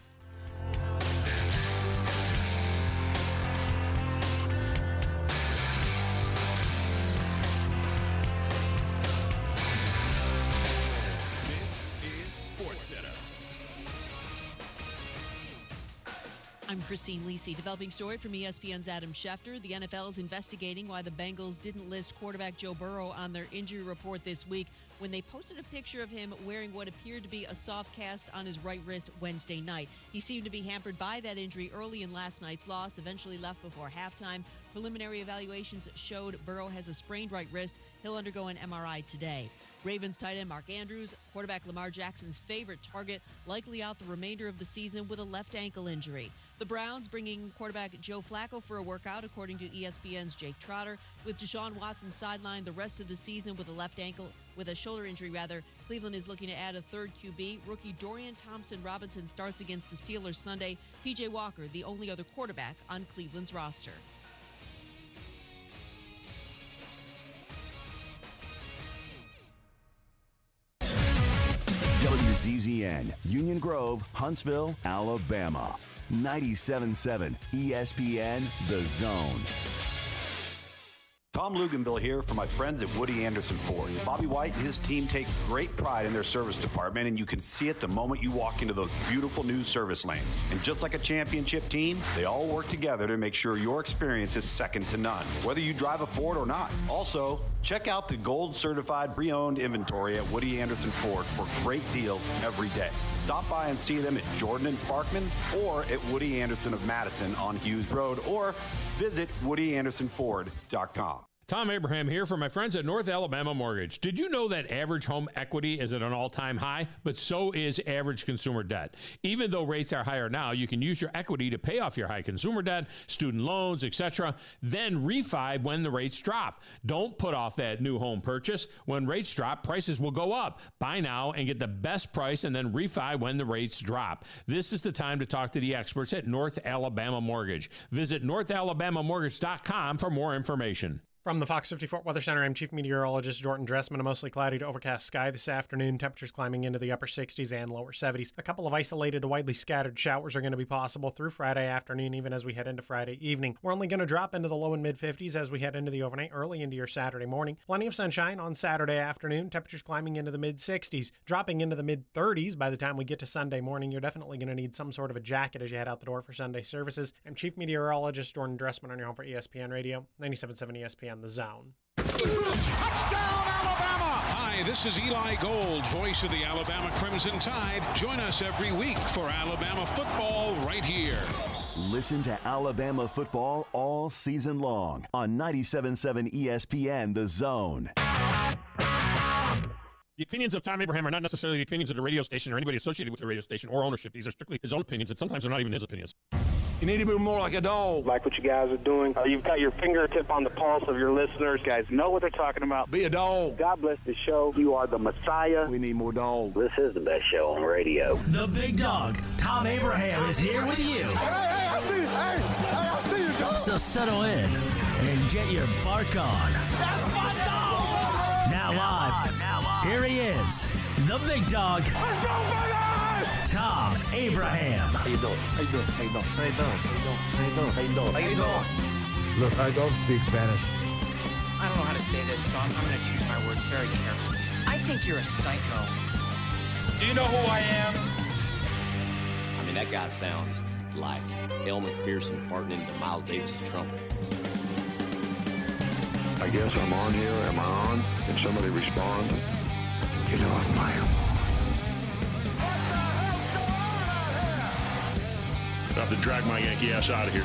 I'm Christine Lisi. Developing story from ESPN's Adam Schefter. The NFL is investigating why the Bengals didn't list quarterback Joe Burrow on their injury report this week when they posted a picture of him wearing what appeared to be a soft cast on his right wrist Wednesday night. He seemed to be hampered by that injury early in last night's loss, eventually left before halftime. Preliminary evaluations showed Burrow has a sprained right wrist. He'll undergo an MRI today. Ravens tight end Mark Andrews, quarterback Lamar Jackson's favorite target, likely out the remainder of the season with a left ankle injury. The Browns bringing quarterback Joe Flacco for a workout, according to ESPN's Jake Trotter. With Deshaun Watson sidelined the rest of the season with a shoulder injury, Cleveland is looking to add a third QB. Rookie Dorian Thompson-Robinson starts against the Steelers Sunday. P.J. Walker, the only other quarterback on Cleveland's roster. WCZN, Union Grove, Huntsville, Alabama. 97.7 ESPN, The Zone. Tom Luganbill here for my friends at Woody Anderson Ford. Bobby White and his team take great pride in their service department, and you can see it the moment you walk into those beautiful new service lanes. And just like a championship team, they all work together to make sure your experience is second to none, whether you drive a Ford or not. Also, check out the gold certified pre-owned inventory at Woody Anderson Ford for great deals every day. Stop by and see them at Jordan and Sparkman or at Woody Anderson of Madison on Hughes Road, or visit WoodyAndersonFord.com. Thom Abraham here for my friends at North Alabama Mortgage. Did you know that average home equity is at an all-time high? But so is average consumer debt. Even though rates are higher now, you can use your equity to pay off your high consumer debt, student loans, etc., then refi when the rates drop. Don't put off that new home purchase. When rates drop, prices will go up. Buy now and get the best price and then refi when the rates drop. This is the time to talk to the experts at North Alabama Mortgage. Visit NorthAlabamaMortgage.com for more information. From the Fox 54 Weather Center, I'm Chief Meteorologist Jordan Dressman. A mostly cloudy to overcast sky this afternoon. Temperatures climbing into the upper 60s and lower 70s. A couple of isolated to widely scattered showers are going to be possible through Friday afternoon, even as we head into Friday evening. We're only going to drop into the low and mid 50s as we head into the overnight, early into your Saturday morning. Plenty of sunshine on Saturday afternoon. Temperatures climbing into the mid 60s, dropping into the mid 30s by the time we get to Sunday morning. You're definitely going to need some sort of a jacket as you head out the door for Sunday services. I'm Chief Meteorologist Jordan Dressman on your home for ESPN Radio, 97.7 ESPN, The Zone. Hi, this is Eli Gold, voice of the Alabama Crimson Tide. Join us every week for Alabama football right here. Listen to Alabama football all season long on 97.7 ESPN, The Zone. The opinions of Thom Abraham are not necessarily the opinions of the radio station or anybody associated with the radio station or ownership. These are strictly his own opinions, and sometimes they're not even his opinions. You need to be more like a dog. Like what you guys are doing. You've got your fingertip on the pulse of your listeners. You guys know what they're talking about. Be a dog. God bless the show. You are the Messiah. We need more dogs. This is the best show on radio. The big dog, Thom Abraham, is here with you. Hey, I see you. I see you, dog. So settle in and get your bark on. That's my dog. Now live. Here he is, the big dog. Let's go, baby! Thom Abraham. How you doing? How you doing? How you doing? How you doing? How you doing? How you doing? How you doing? Look, I don't speak Spanish. I don't know how to say this, so I'm going to choose my words very carefully. I think you're a psycho. Do you know who I am? I mean, that guy sounds like El McPherson farting into Miles Davis' trumpet. I guess I'm on here. Am I on? If somebody responds, get off my lawn. I have to drag my Yankee ass out of here.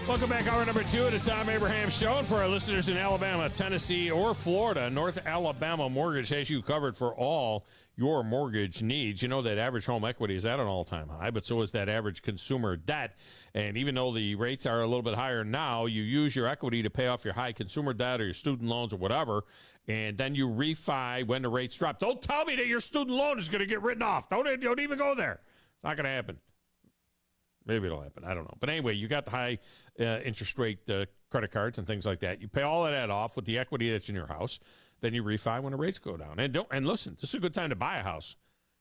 Welcome back, hour number 2 of the Thom Abraham Show. And for our listeners in Alabama, Tennessee, or Florida, North Alabama Mortgage has you covered for all your mortgage needs. You know that average home equity is at an all-time high, but so is that average consumer debt. And even though the rates are a little bit higher now, you use your equity to pay off your high consumer debt or your student loans or whatever, and then you refi when the rates drop. Don't tell me that your student loan is going to get written off. Don't even go there. It's not going to happen. Maybe it'll happen. I don't know. But anyway, you got the high interest rate credit cards and things like that. You pay all of that off with the equity that's in your house. Then you refi when the rates go down. And listen, this is a good time to buy a house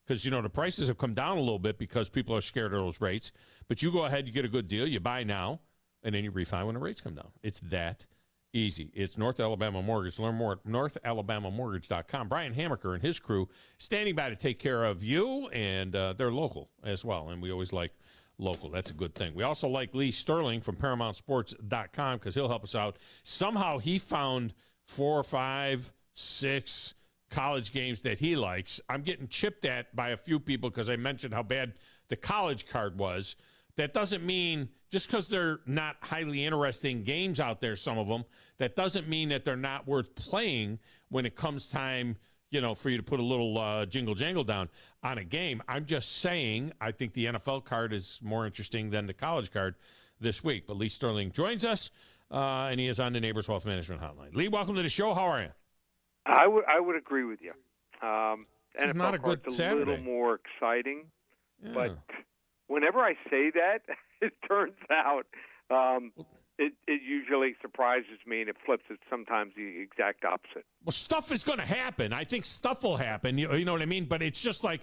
because, you know, the prices have come down a little bit because people are scared of those rates. But you go ahead, you get a good deal, you buy now, and then you refi when the rates come down. It's that easy. It's North Alabama Mortgage. Learn more at NorthAlabamaMortgage.com. Brian Hammaker and his crew standing by to take care of you, and they're local as well. And we always like local. That's a good thing. We also like Lee Sterling from ParamountSports.com because he'll help us out. Somehow he found 4, 5, 6 college games that he likes. I'm getting chipped at by a few people because I mentioned how bad the college card was. That doesn't mean, just because they're not highly interesting games out there, some of them, that doesn't mean that they're not worth playing when it comes time for you to put a little jingle jangle down on a game. I'm just saying I think the NFL card is more interesting than the college card this week. But Lee Sterling joins us, and he is on the Neighbors Wealth Management Hotline. Lee, welcome to the show. How are you? I would agree with you. This is not a good Saturday. A little more exciting, Yeah. but whenever I say that, it turns out it usually surprises me, and it flips it sometimes the exact opposite. Well, stuff is going to happen. I think stuff will happen. You know what I mean? But it's just like,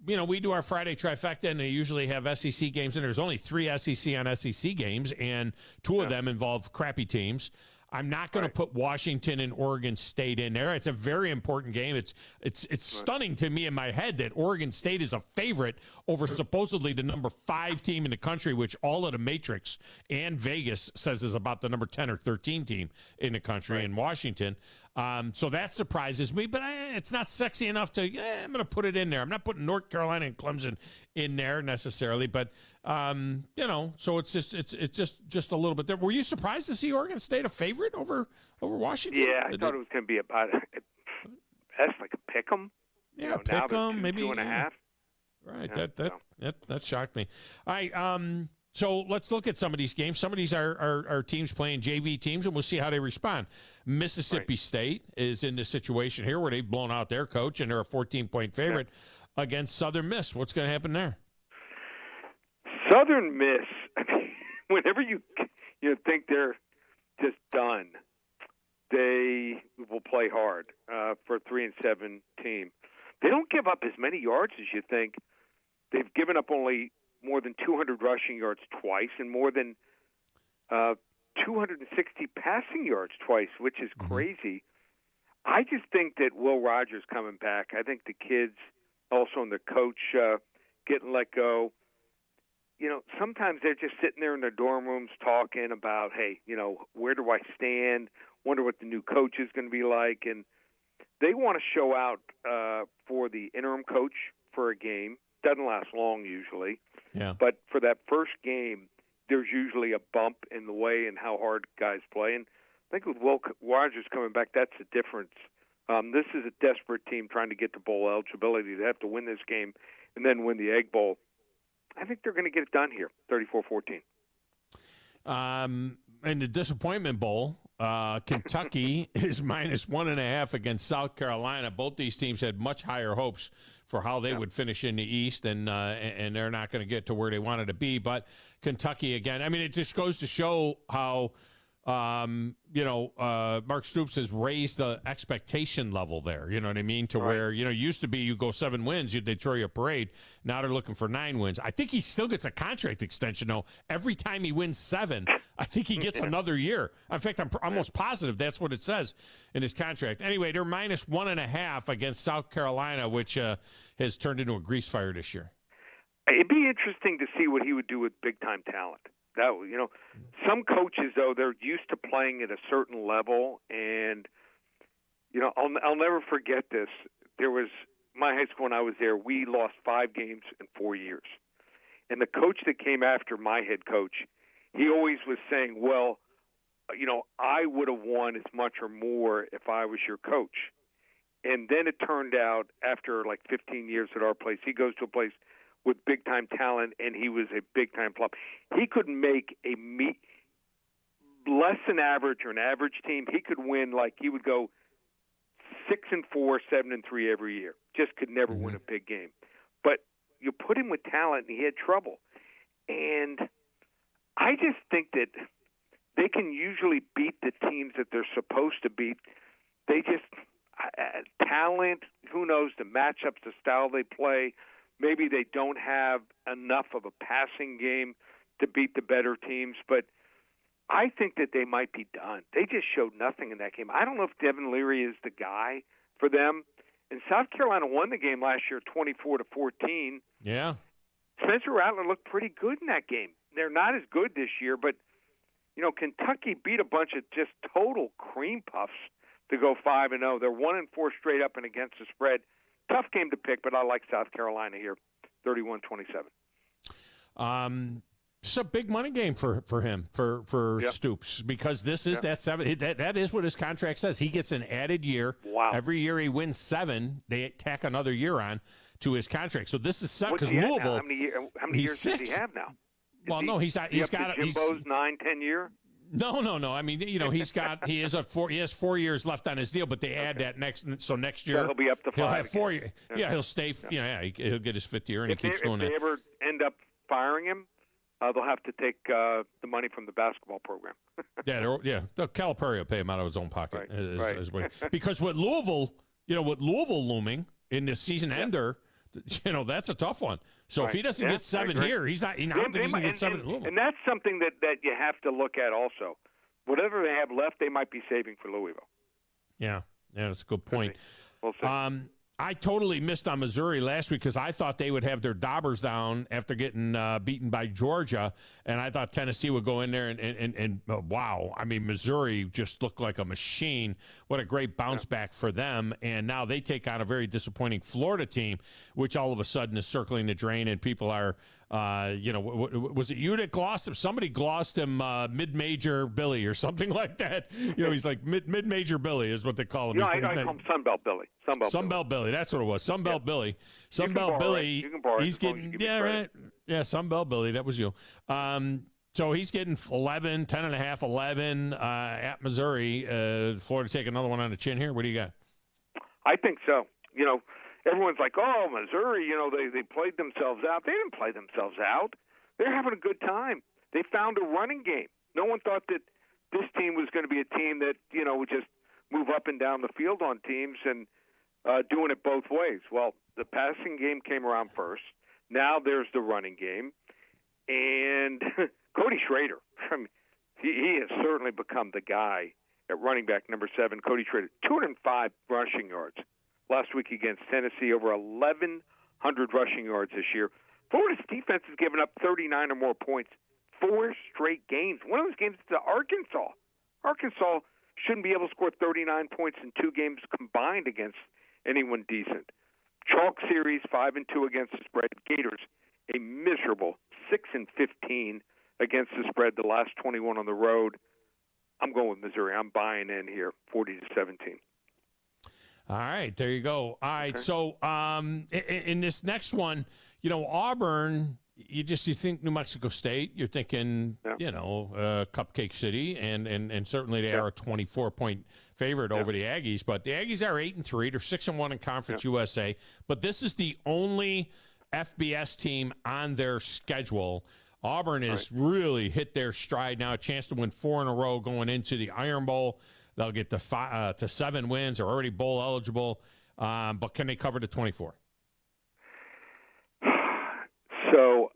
we do our Friday trifecta, and they usually have SEC games, and there's only 3 SEC on SEC games, and 2 of them involve crappy teams. I'm not going to put Washington and Oregon State in there. It's a very important game. It's stunning to me in my head that Oregon State is a favorite over supposedly the number 5 team in the country, which all of the Matrix and Vegas says is about the number 10 or 13 team in the country in Washington. So that surprises me, but it's not sexy enough to, I'm going to put it in there. I'm not putting North Carolina and Clemson in there necessarily, but so it's just a little bit there. Were you surprised to see Oregon State a favorite over Washington? Yeah, I thought it was going to be about that's like a pick 'em. Yeah, pick 'em, maybe 2.5. Right. Yeah, that shocked me. All right. So let's look at some of these games. Some of these are teams playing JV teams, and we'll see how they respond. Mississippi State is in this situation here where they've blown out their coach, and they're a 14-point favorite against Southern Miss. What's going to happen there? Southern Miss, whenever you think they're just done, they will play hard for a 3-7 team. They don't give up as many yards as you think. They've given up only more than 200 rushing yards twice and more than 260 passing yards twice, which is crazy. I just think that Will Rogers coming back, I think the kids also and the coach getting let go, sometimes they're just sitting there in their dorm rooms talking about, hey, where do I stand? Wonder what the new coach is going to be like. And they want to show out for the interim coach for a game. Doesn't last long usually. Yeah. But for that first game, there's usually a bump in the way and how hard guys play. And I think with Will Rogers coming back, that's the difference. This is a desperate team trying to get to bowl eligibility. They have to win this game and then win the Egg Bowl. I think they're going to get it done here, 34-14. In the Disappointment Bowl, Kentucky is -1.5 against South Carolina. Both these teams had much higher hopes for how they would finish in the East, and they're not going to get to where they wanted to be. But Kentucky, again, it just goes to show how, Mark Stoops has raised the expectation level there, you know what I mean, to where, used to be you go 7 wins, they throw you a parade. Now they're looking for 9 wins. I think he still gets a contract extension, though. Every time he wins 7, I think he gets another year. In fact, I'm almost positive that's what it says in his contract. Anyway, they're -1.5 against South Carolina, which has turned into a grease fire this year. It'd be interesting to see what he would do with big-time talent. That some coaches, though, they're used to playing at a certain level, and I'll never forget this. There was my high school when I was there. We lost 5 games in 4 years, and the coach that came after my head coach, he always was saying, "Well, I would have won as much or more if I was your coach." And then it turned out after like 15 years at our place, he goes to a place with big-time talent, and he was a big-time flop. He could make a less than average or an average team. He could win, he would go 6-4, 7-3 every year. Just could never win a big game. But you put him with talent, and he had trouble. And I just think that they can usually beat the teams that they're supposed to beat. They just talent, who knows, the matchups, the style they play. Maybe they don't have enough of a passing game to beat the better teams, but I think that they might be done. They just showed nothing in that game. I don't know if Devin Leary is the guy for them. And South Carolina won the game last year 24-14. Yeah. Spencer Rattler looked pretty good in that game. They're not as good this year, but, Kentucky beat a bunch of just total cream puffs to go 5-0. They're 1-4 straight up and against the spread. Tough game to pick, but I like South Carolina here, 31-27. It's a big money game for him, for Stoops, because this is that is what his contract says. He gets an added year. Wow. Every year he wins 7, they tack another year on to his contract. So this is 7 because Louisville. How many years does he have now? He's got Jimbo's 9-10 year. No. I mean, he has 4 years left on his deal, but they add that next year he'll be up to 5. He'll have 4 years. Yeah, he'll stay. He'll get his 5th year, and he keeps going. If they ever end up firing him, they'll have to take the money from the basketball program. Calipari will pay him out of his own pocket, right. Because with Louisville looming in the season ender, that's a tough one. So if he doesn't get 7 here, he's not. I don't think he's going to get 7 at Louisville. And that's something that you have to look at also. Whatever they have left, they might be saving for Louisville. Yeah, that's a good point. We'll see. I totally missed on Missouri last week because I thought they would have their daubers down after getting beaten by Georgia, and I thought Tennessee would go in there and wow. I mean, Missouri just looked like a machine. What a great bounce back for them. And now they take on a very disappointing Florida team, which all of a sudden is circling the drain, and people are, was it you that glossed him? Somebody glossed him mid-major Billy or something like that. He's like mid-major Billy is what they call him. I call him Sunbelt Billy. Sunbelt Billy. That's what it was. Sunbelt Billy. Sunbelt Billy. He's getting, right. Yeah, Sunbelt Billy. That was you. So he's getting 11, 10.5, 11 at Missouri. Florida take another one on the chin here. What do you got? I think so. Everyone's like, oh, Missouri, they played themselves out. They didn't play themselves out. They're having a good time. They found a running game. No one thought that this team was going to be a team that, would just move up and down the field on teams and doing it both ways. Well, the passing game came around first. Now there's the running game. And Cody Schrader, he has certainly become the guy at running back number 7. Cody Schrader, 205 rushing yards last week against Tennessee, over 1,100 rushing yards this year. Florida's defense has given up 39 or more points 4 straight games. One of those games is to Arkansas. Arkansas shouldn't be able to score 39 points in 2 games combined against anyone decent. Chalk series 5-2 against the spread. Gators a miserable 6-15 against the spread. The last 21 on the road. I'm going with Missouri. I'm buying in here, 40-17. All right, there you go. All right, okay. So in this next one, Auburn, you think New Mexico State. You're thinking, Cupcake City, and certainly they are a 24-point favorite over the Aggies. But the Aggies are 8-3. They're 6-1 in Conference USA. But this is the only FBS team on their schedule. Auburn has really hit their stride now. A chance to win 4 in a row going into the Iron Bowl. They'll get to 7 wins. They're already bowl eligible. But can they cover the 24? So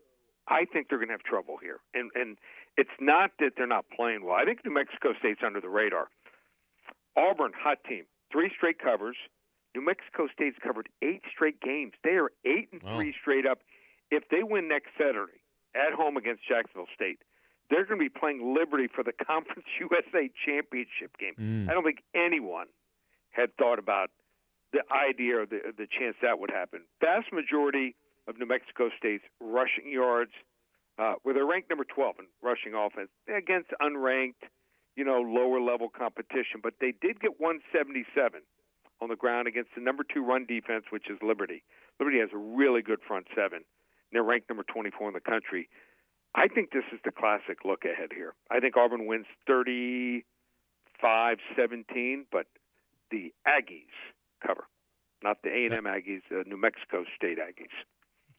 I think they're going to have trouble here. And it's not that they're not playing well. I think New Mexico State's under the radar. Auburn, hot team. 3 straight covers. New Mexico State's covered 8 straight games. They are 8-3 straight up. If they win next Saturday at home against Jacksonville State, they're going to be playing Liberty for the Conference USA Championship game. I don't think anyone had thought about the idea or the chance that would happen. Vast majority of New Mexico State's rushing yards, where they're ranked number 12 in rushing offense against unranked, lower-level competition. But they did get 177 on the ground against the number 2 run defense, which is Liberty. Liberty has a really good front 7, and they're ranked number 24 in the country. I think this is the classic look ahead here. I think Auburn wins 35-17, but the Aggies cover, not the A&M Aggies, the New Mexico State Aggies.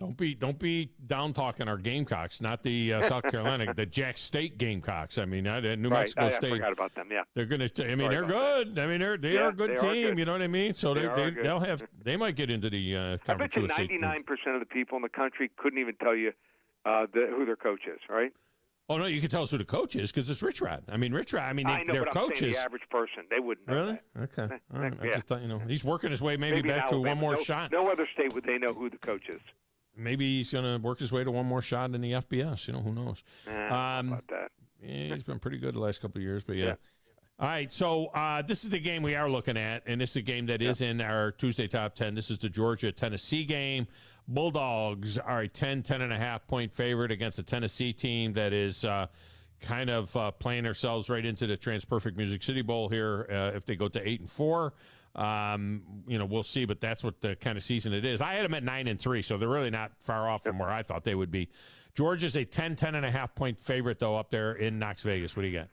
Don't be down talking our Gamecocks, not the South Carolina, the Jack State Gamecocks. I mean, New Mexico State. I forgot about them. Yeah, they're going to. I mean, they're good. I mean, they are a good team. You know what I mean? So they'll have. They might get into the Conference USA. I bet you 99% of the people in the country couldn't even tell you who their coach is. Right? Oh no, you can tell us who the coach is because it's Rich Rod. I mean, their coaches. The average person, they wouldn't know really. That. Okay, all right. I just thought he's working his way maybe back to one more shot. No other state would they know who the coach is. Maybe he's going to work his way to one more shot in the FBS. Who knows? About that. Yeah, he's been pretty good the last couple of years, but yeah. All right, so this is the game we are looking at, and this is a game that is in our Tuesday Top 10. This is the Georgia-Tennessee game. Bulldogs are a 10.5 point favorite against a Tennessee team that is kind of playing themselves right into the TransPerfect Music City Bowl here. If they go to 8-4, we'll see. But that's what the kind of season it is. I had them at 9-3, so they're really not far off from where I thought they would be. Georgia's a 10.5 point favorite though up there in Knox Vegas. What do you got?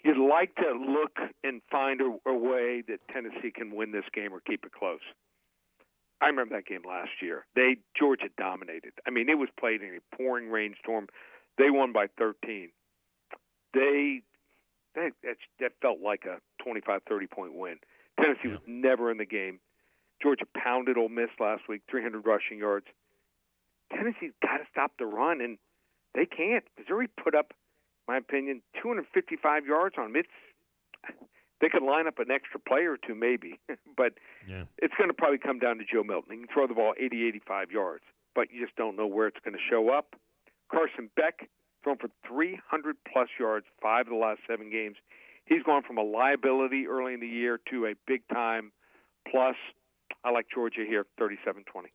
You'd like to look and find a way that Tennessee can win this game or keep it close. I remember that game last year. Georgia dominated. I mean, it was played in a pouring rainstorm. They won by 13. That felt like a 25, 30-point win. Tennessee was never in the game. Georgia pounded Ole Miss last week, 300 rushing yards. Tennessee's got to stop the run, and they can't. Missouri put up, in my opinion, 255 yards on them. They could line up an extra player or two maybe, but it's going to probably come down to Joe Milton. He can throw the ball 80, 85 yards, but you just don't know where it's going to show up. Carson Beck thrown for 300-plus yards 5 of the last 7 games. He's gone from a liability early in the year to a big-time plus. I like Georgia here, 37-20.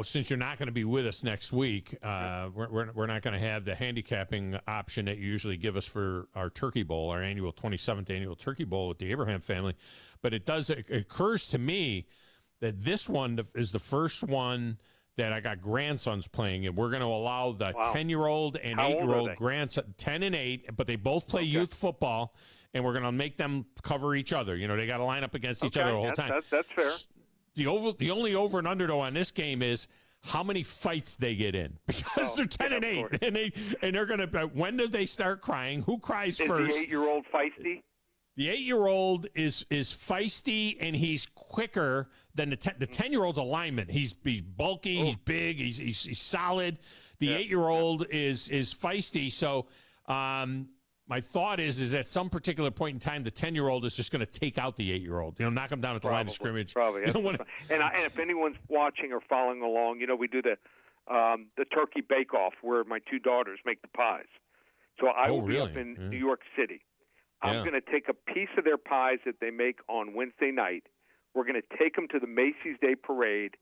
Since you're not going to be with us next week, we're not going to have the handicapping option that you usually give us for our Turkey Bowl, our 27th annual Turkey Bowl with the Abraham family. But it occurs to me that this one is the first one that I got grandsons playing, and we're going to allow the 10-year-old and 8-year-old grandson, 10 and 8, but they both play youth football, and we're going to make them cover each other. They got to line up against each other the whole time. That's fair. The only over and under though on this game is how many fights they get in, because they're 10 and 8, and they're gonna. When do they start crying? Who cries first? Is the 8-year-old feisty? The 8-year-old is feisty, and he's quicker than the 10-year-old's a lineman. He's bulky, he's big, he's solid. The 8-year-old is feisty. So my thought is at some particular point in time, the 10-year-old is just going to take out the 8-year-old. Knock him down at the line of scrimmage. Probably. And if anyone's watching or following along, we do the turkey bake-off where my 2 daughters make the pies. So I will be up in New York City. I'm going to take a piece of their pies that they make on Wednesday night. We're going to take them to the Macy's Day Parade,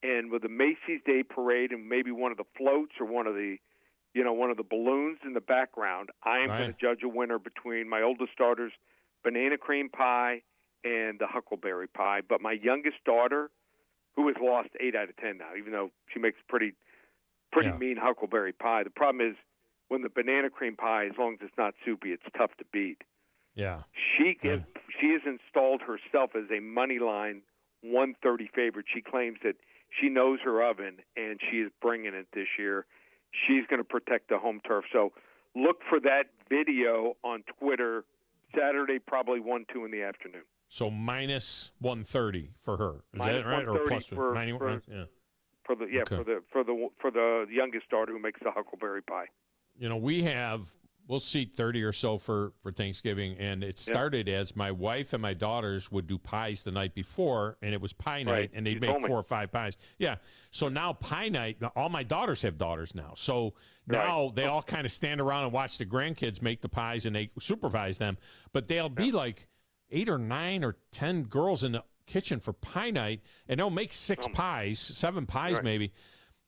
and with the Macy's Day Parade and maybe one of the floats or one of the balloons in the background, I am going to judge a winner between my oldest daughter's banana cream pie and the huckleberry pie. But my youngest daughter, who has lost 8 out of 10 now, even though she makes pretty mean huckleberry pie, the problem is when the banana cream pie, as long as it's not soupy, it's tough to beat. Yeah. She has installed herself as a money line 130 favorite. She claims that she knows her oven, and she is bringing it this year. She's going to protect the home turf. So look for that video on Twitter Saturday, probably 1-2 in the afternoon. So minus 130 for her. Is minus that right? Or plus for the youngest daughter who makes the huckleberry pie. We'll seat 30 or so for Thanksgiving, and it started as my wife and my daughters would do pies the night before, and it was pie night, and they'd make 4 or 5 pies. Yeah, so now pie night, all my daughters have daughters now, so now they all kind of stand around and watch the grandkids make the pies, and they supervise them, but they'll be like 8 or 9 or 10 girls in the kitchen for pie night, and they'll make 6 pies, 7 pies maybe.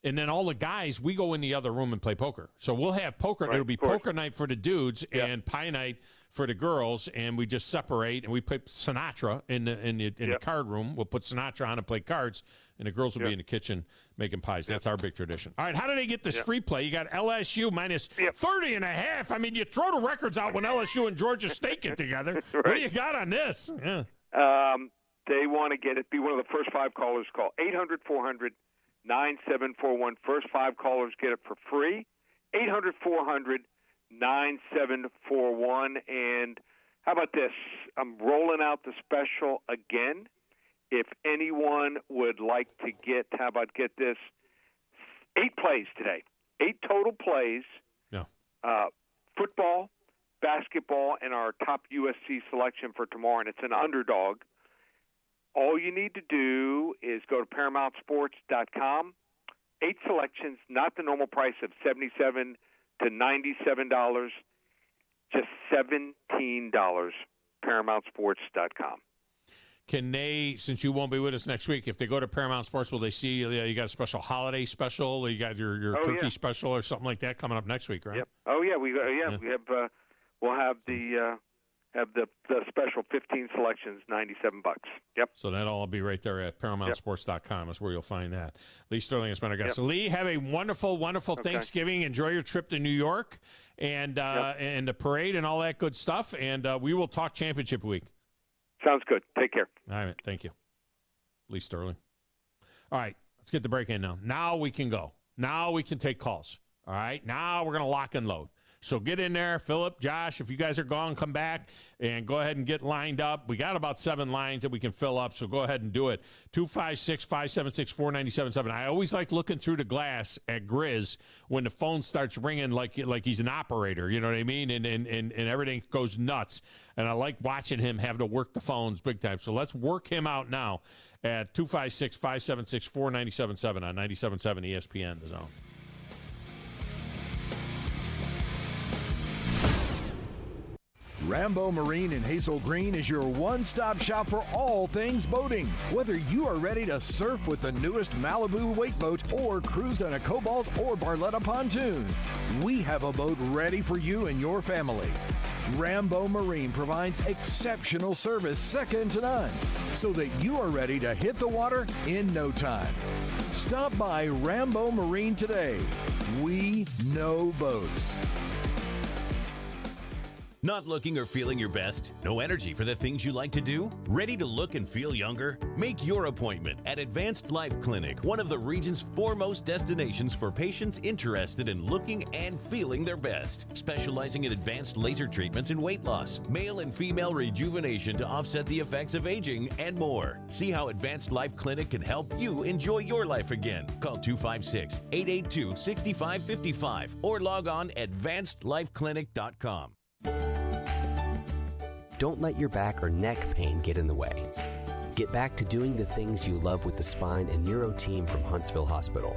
And then all the guys, we go in the other room and play poker. So we'll have poker. It'll be poker night for the dudes and pie night for the girls, and we just separate, and we play Sinatra in the card room. We'll put Sinatra on and play cards, and the girls will be in the kitchen making pies. That's our big tradition. All right, how do they get this free play? You got LSU minus 30.5. I mean, you throw the records out when LSU and Georgia State get together. What do you got on this? Yeah. They want to get it. Be one of the first 5 callers. Call 800-400-9741. First 5 callers get it for free. 800-400-9741. And how about this? I'm rolling out the special again. If anyone would like to get this? 8 plays today. 8 total plays. Yeah. Football, basketball, and our top USC selection for tomorrow. And it's an underdog. All you need to do is go to ParamountSports.com. 8 selections, not the normal price of $77 to $97, just $17. ParamountSports.com. can they, since you won't be with us next week, if they go to Paramount Sports, will they see you got a special holiday special? You got your turkey special or something like that coming up next week, right? Yep. Oh yeah, we have we'll have the special 15 selections, $97. Yep. So that'll all be right there at ParamountSports.com is where you'll find that. Lee Sterling has been our guest. So Lee, have a wonderful, wonderful Thanksgiving. Enjoy your trip to New York and the parade and all that good stuff. And we will talk championship week. Sounds good. Take care. All right. Thank you. Lee Sterling. All right. Let's get the break in now. Now we can go. Now we can take calls. All right. Now we're going to lock and load. So get in there, Philip, Josh, if you guys are gone, come back and go ahead and get lined up. We got about 7 lines that we can fill up, so go ahead and do it. 256-576-4977. I always like looking through the glass at Grizz when the phone starts ringing like he's an operator, you know what I mean? And everything goes nuts. And I like watching him have to work the phones big time. So let's work him out now at 256-576-4977 on 97.7 ESPN, The Zone. Rambo Marine in Hazel Green is your one-stop shop for all things boating. Whether you are ready to surf with the newest Malibu wake boat or cruise on a Cobalt or Barletta pontoon, we have a boat ready for you and your family. Rambo Marine provides exceptional service second to none, so that you are ready to hit the water in no time. Stop by Rambo Marine today. We know boats. Not looking or feeling your best? No energy for the things you like to do? Ready to look and feel younger? Make your appointment at Advanced Life Clinic, one of the region's foremost destinations for patients interested in looking and feeling their best. Specializing in advanced laser treatments and weight loss, male and female rejuvenation to offset the effects of aging, and more. See how Advanced Life Clinic can help you enjoy your life again. Call 256-882-6555 or log on advancedlifeclinic.com. Don't let your back or neck pain get in the way. Get back to doing the things you love with the spine and neuro team from Huntsville Hospital.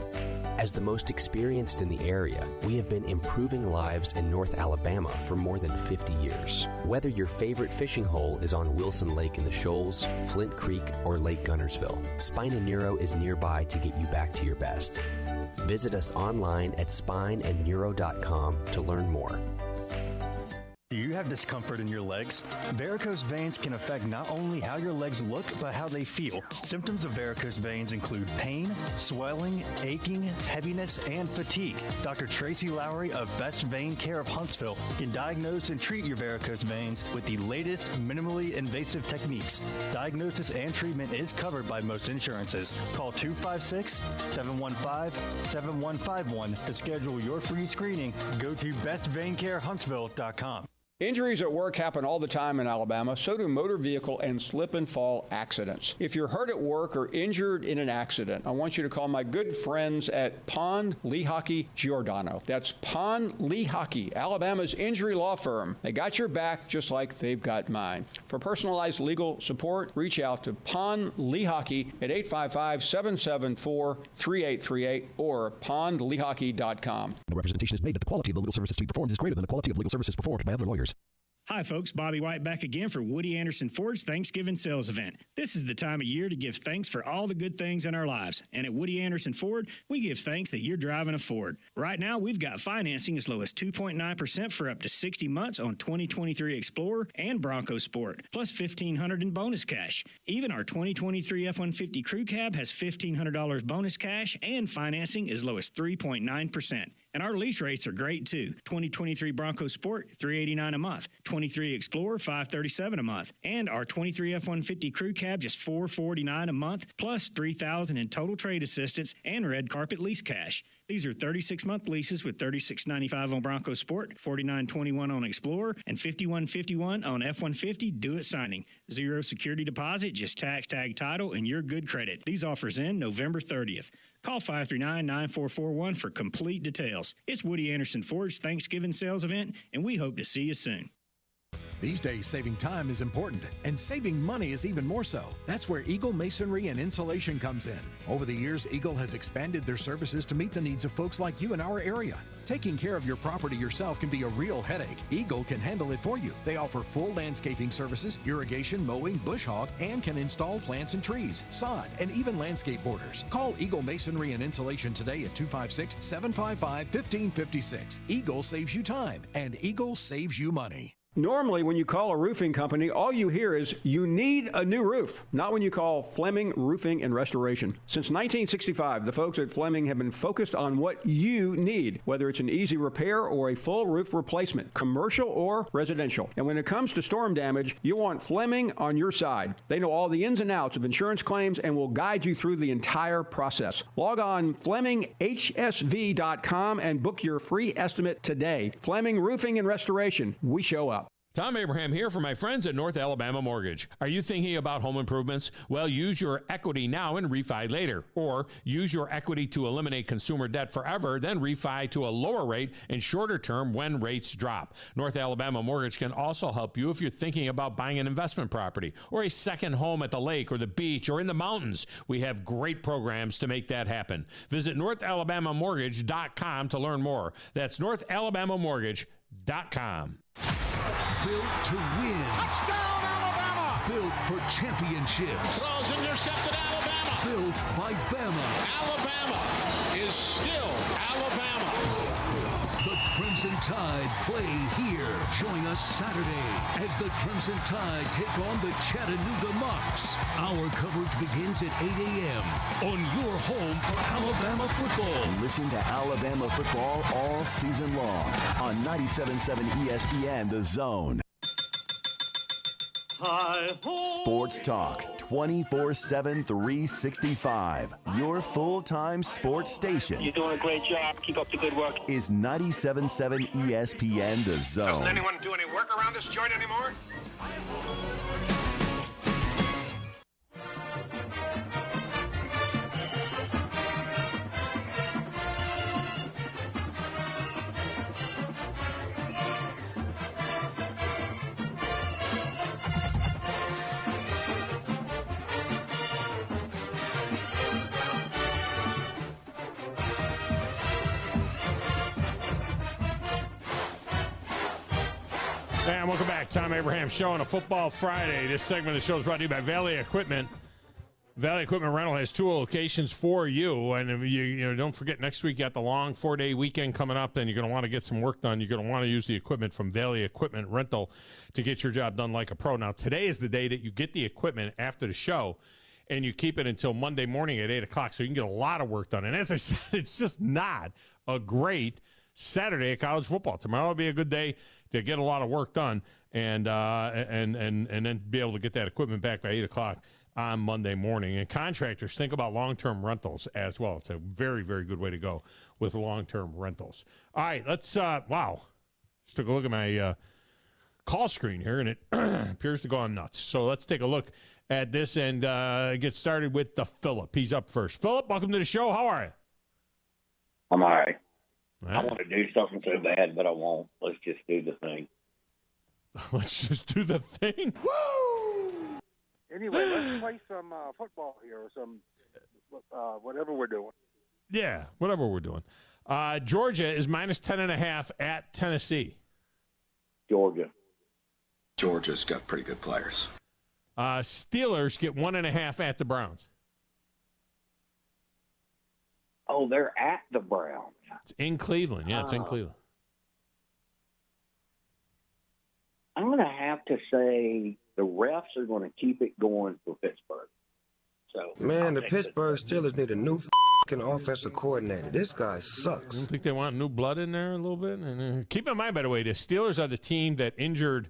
As the most experienced in the area, we have been improving lives in North Alabama for more than 50 years. Whether your favorite fishing hole is on Wilson Lake in the Shoals, Flint Creek, or Lake Gunnersville, Spine and Neuro is nearby to get you back to your best. Visit us online at spineandneuro.com to learn more. Do you have discomfort in your legs? Varicose veins can affect not only how your legs look, but how they feel. Symptoms of varicose veins include pain, swelling, aching, heaviness, and fatigue. Dr. Tracy Lowry of Best Vein Care of Huntsville can diagnose and treat your varicose veins with the latest minimally invasive techniques. Diagnosis and treatment is covered by most insurances. Call 256-715-7151 to schedule your free screening. Go to bestveincarehuntsville.com. Injuries at work happen all the time in Alabama. So do motor vehicle and slip and fall accidents. If you're hurt at work or injured in an accident, I want you to call my good friends at Pond Lehocky Giordano. That's Pond Lehocky, Alabama's injury law firm. They got your back just like they've got mine. For personalized legal support, reach out to Pond Lehocky at 855-774-3838 or pondlehocky.com. No representation is made that the quality of the legal services to be performed is greater than the quality of legal services performed by other lawyers. Hi, folks. Bobby White back again for Woody Anderson Ford's Thanksgiving sales event. This is the time of year to give thanks for all the good things in our lives. And at Woody Anderson Ford, we give thanks that you're driving a Ford. Right now, we've got financing as low as 2.9% for up to 60 months on 2023 Explorer and Bronco Sport, plus $1,500 in bonus cash. Even our 2023 F-150 Crew Cab has $1,500 bonus cash and financing as low as 3.9%. And our lease rates are great, too. 2023 Bronco Sport, $389 a month. 23 Explorer, $537 a month. And our 23 F-150 Crew Cab, just $449 a month, plus $3,000 in total trade assistance and red carpet lease cash. These are 36-month leases with $36.95 on Bronco Sport, $49.21 on Explorer, and $51.51 on F-150 due at signing. Zero security deposit, just tax tag title, and your good credit. These offers end November 30th. Call 539-9441 for complete details. It's Woody Anderson Ford's Thanksgiving sales event, and we hope to see you soon. These days, saving time is important, and saving money is even more so. That's where Eagle Masonry and Insulation comes in. Over the years, Eagle has expanded their services to meet the needs of folks like you in our area. Taking care of your property yourself can be a real headache. Eagle can handle it for you. They offer full landscaping services, irrigation, mowing, bush hog, and can install plants and trees, sod, and even landscape borders. Call Eagle Masonry and Insulation today at 256-755-1556. Eagle saves you time, and Eagle saves you money. Normally, when you call a roofing company, all you hear is, you need a new roof. Not when you call Fleming Roofing and Restoration. Since 1965, the folks at Fleming have been focused on what you need, whether it's an easy repair or a full roof replacement, commercial or residential. And when it comes to storm damage, you want Fleming on your side. They know all the ins and outs of insurance claims and will guide you through the entire process. Log on FlemingHSV.com and book your free estimate today. Fleming Roofing and Restoration. We show up. Tom Abraham here for my friends at North Alabama Mortgage. Are you thinking about home improvements? Well, use your equity now and refi later. Or use your equity to eliminate consumer debt forever, then refi to a lower rate and shorter term when rates drop. North Alabama Mortgage can also help you if you're thinking about buying an investment property or a second home at the lake or the beach or in the mountains. We have great programs to make that happen. Visit NorthAlabamaMortgage.com to learn more. That's NorthAlabamaMortgage.com. Built to win. Touchdown, Alabama! Built for championships. Throws intercepted, Alabama. Built by Bama. Alabama is still Alabama. The Crimson Tide play here. Join us Saturday as the Crimson Tide take on the Chattanooga Mocs. Our coverage begins at 8 a.m. on your home for Alabama football. Listen to Alabama football all season long on 97.7 ESPN The Zone. Sports Talk 24/7 365. Your full-time sports station. You're doing a great job. Keep up the good work. Is 97.7 ESPN The Zone. Doesn't anyone do any work around this joint anymore? And welcome back. Tom Abraham Show on a Football Friday. This segment of the show is brought to you by Valley Equipment. Valley Equipment Rental has 2 locations for you. And you know, don't forget, next week you got the long 4-day weekend coming up, and you're going to want to get some work done. You're going to want to use the equipment from Valley Equipment Rental to get your job done like a pro. Now, today is the day that you get the equipment after the show, and you keep it until Monday morning at 8 o'clock, so you can get a lot of work done. And as I said, it's just not a great Saturday of college football. Tomorrow will be a good day to get a lot of work done and then be able to get that equipment back by 8 o'clock on Monday morning. And contractors, think about long-term rentals as well. It's a very, very good way to go with long-term rentals. All right, let's, wow. Just took a look at my call screen here, and it appears to go on nuts. So let's take a look at this and get started with the Philip. He's up first. Philip, welcome to the show. How are you? I'm all right. Right. I want to do something so bad, but I won't. Let's just do the thing. Let's just do the thing. Woo! Anyway, let's play some football here or some whatever we're doing. Yeah, whatever we're doing. Georgia is minus 10.5 at Tennessee. Georgia. Georgia's got pretty good players. Steelers get 1.5 at the Browns. Oh, they're at the Browns. It's in Cleveland. Yeah, it's in Cleveland. I'm going to have to say the refs are going to keep it going for Pittsburgh. So, man, the Pittsburgh Steelers need a new fucking offensive coordinator. This guy sucks. I don't think they want new blood in there a little bit. And keep in mind, by the way, the Steelers are the team that injured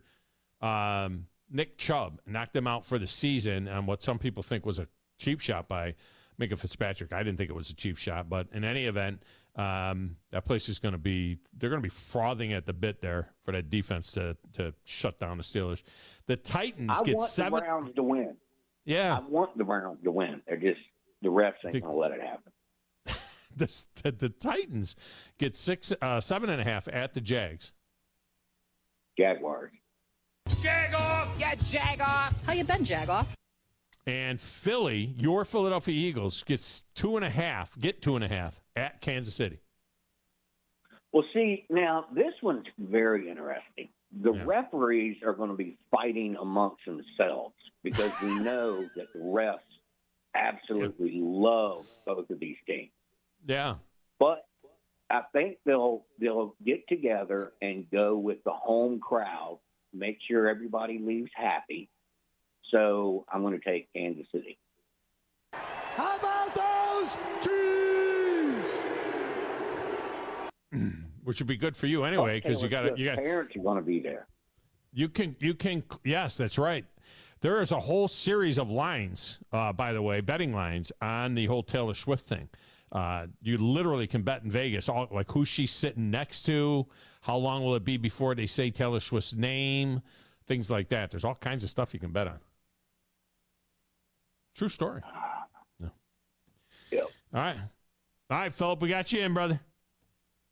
Nick Chubb, knocked him out for the season on what some people think was a cheap shot by Minka Fitzpatrick. I didn't think it was a cheap shot, but in any event, that place is going to be – they're going to be frothing at the bit there for that defense to shut down the Steelers. The Titans get 7 – I want the Browns to win. Yeah. I want the Browns to win. They're just – the refs ain't going to let it happen. The Titans get 7.5 at the Jags. Jaguars. Jag off! Yeah, jag off. How you been, jag off? And Philly, your Philadelphia Eagles, gets 2.5 at Kansas City. Well, see, now this one's very interesting. The referees are going to be fighting amongst themselves because we know that the refs absolutely love both of these teams. Yeah. But I think they'll get together and go with the home crowd, make sure everybody leaves happy. So I'm going to take Kansas City. How about those Chiefs? Which would be good for you anyway, because you got parents are going to be there. You can. Yes, that's right. There is a whole series of lines, by the way, betting lines on the whole Taylor Swift thing. You literally can bet in Vegas, like who's she sitting next to, how long will it be before they say Taylor Swift's name, things like that. There's all kinds of stuff you can bet on. True story. Yeah. Yep. All right, Philip, we got you in, brother.